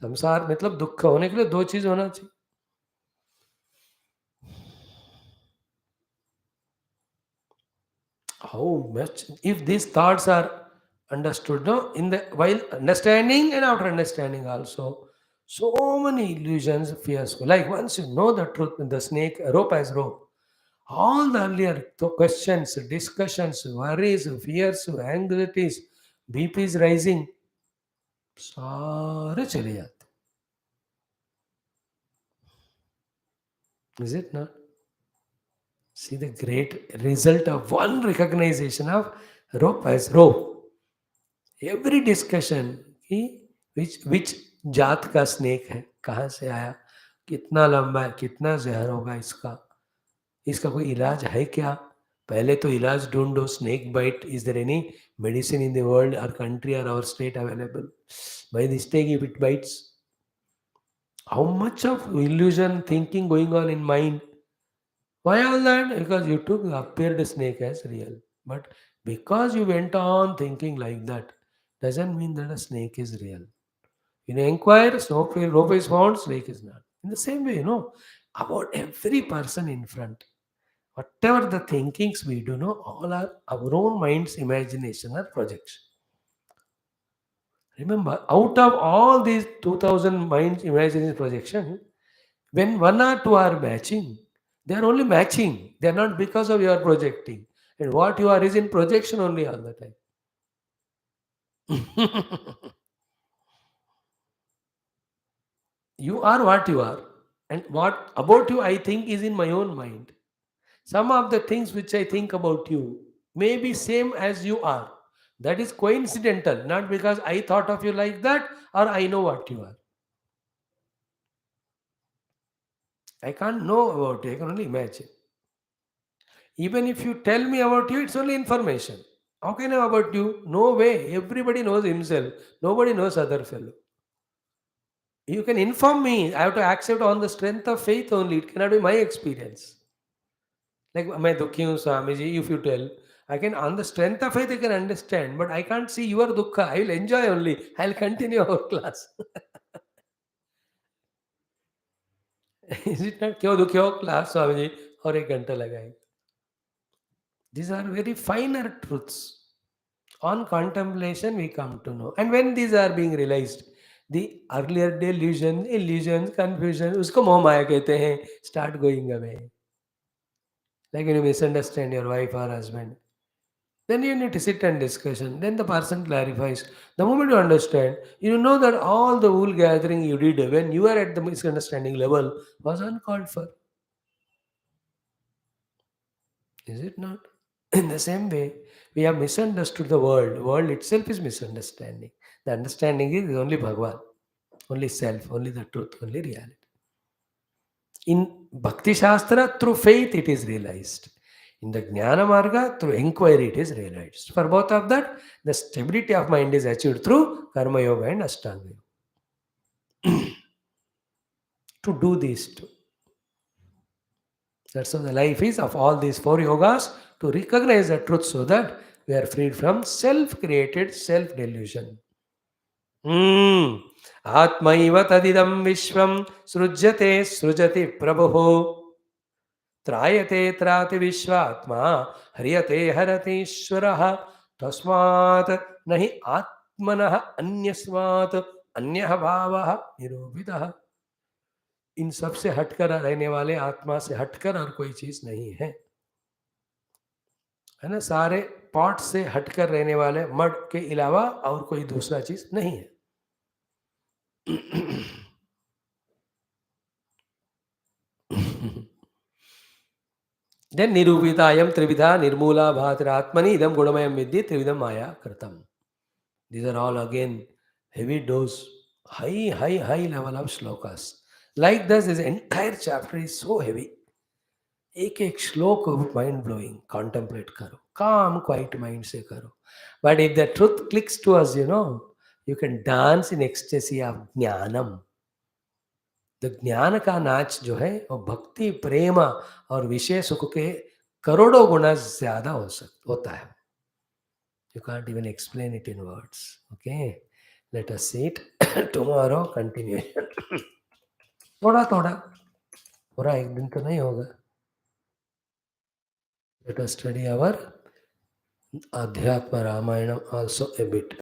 संसार मतलब दुख होने के लिए दो चीज होना चाहिए. How much if these thoughts are understood, no, in the while understanding and after understanding also, so many illusions, fears go. Like once you know the truth, the snake rope as rope, all the earlier questions, discussions, worries, fears, anxieties, BP is rising, सारे चले जाते. Is it not? See the great result of one recognition of rope as rope. Every discussion कि विच जात का snake है, कहाँ से आया, कितना लंबा है, कितना जहर होगा इसका, इसका कोई इलाज है क्या? पहले तो इलाज ढूंढो. Snake bite, is there any medicine in the world or country or our state available? By this snake if it bites, how much of illusion thinking going on in mind? Why all that? Because you took the appeared snake as real. But because you went on thinking like that, doesn't mean that a snake is real. You inquire, rope is found, snake is not. In the same way, about every person in front, whatever the thinkings we do, all are our own mind's imagination or projection. Remember, out of all these 2000 minds imagination projection, when one or two are matching, they are only matching. They are not because of your projecting. And what you are is in projection only all the time. You are what you are. And what about you I think is in my own mind. Some of the things which I think about you may be same as you are. That is coincidental, not because I thought of you like that or I know what you are. I can't know about you, I can only imagine. Even if you tell me about you, it's only information. How can I know about you? No way. Everybody knows himself. Nobody knows other fellow. You can inform me. I have to accept on the strength of faith only. It cannot be my experience. Like my dukhi Swamiji, if you tell, I can on the strength of faith I can understand, but I can't see your dukkha. I will enjoy only. I'll continue our class. Is it not? क्यों दुखी हो class Swami ji और एक घंटा लगाएंगे. These are very finer truths. On contemplation, we come to know. And when these are being realized, the earlier delusion, illusions, confusion, usko moh maya kehte hain, start going away. Like when you misunderstand your wife or husband, then you need to sit and discussion. Then the person clarifies. The moment you understand, you know that all the wool gathering you did when you are at the misunderstanding level was uncalled for. Is it not? In the same way, we have misunderstood the world. World itself is misunderstanding. The understanding is only Bhagavan, only self, only the truth, only reality. In Bhakti Shastra, through faith it is realized. In the Jnana Marga, through inquiry it is realized. For both of that, the stability of mind is achieved through Karma Yoga and Ashtanga Yoga. To do these two. That's how the life is of all these four yogas, to recognize the truth so that we are freed from self-created self-delusion. आत्मैव तदिदं विश्वं सृज्यते सृजति प्रभुः त्रायते त्राति विश्वात्मा ह्रियते हरतीश्वरः तस्मात् न हि आत्मनः अन्यस्मात् अन्यः भावः निरूपितः। इन सब से हटकर रहने वाले आत्मा से हटकर और कोई चीज नहीं है, है ना। सारे पॉट से हटकर रहने वाले मड के अलावा और कोई दूसरा चीज नहीं है। देन निरूपितायम त्रिविधा निर्मूला भातरात्मनि इदम गुणमयम विद्धि त्रिविधम माया कृतम। These are all again heavy dose, high level of shlokas. Like this entire chapter is so heavy. एक एक श्लोक माइंड ब्लोइंग, कॉन्टेम्पलेट करो, काम क्वाइट माइंड से करो। But if the truth clicks to us, you can dance in ecstasy of jnanam. The ज्ञान का नाच जो है वो भक्ति प्रेम और विषय सुख के करोड़ों गुना ज्यादा होता है। You can't even explain it in words. Okay, let us see it tomorrow continuation. थोड़ा थोड़ा, पूरा एक दिन तो नहीं होगा। Let us study our Adhyatma Ramayana also a bit.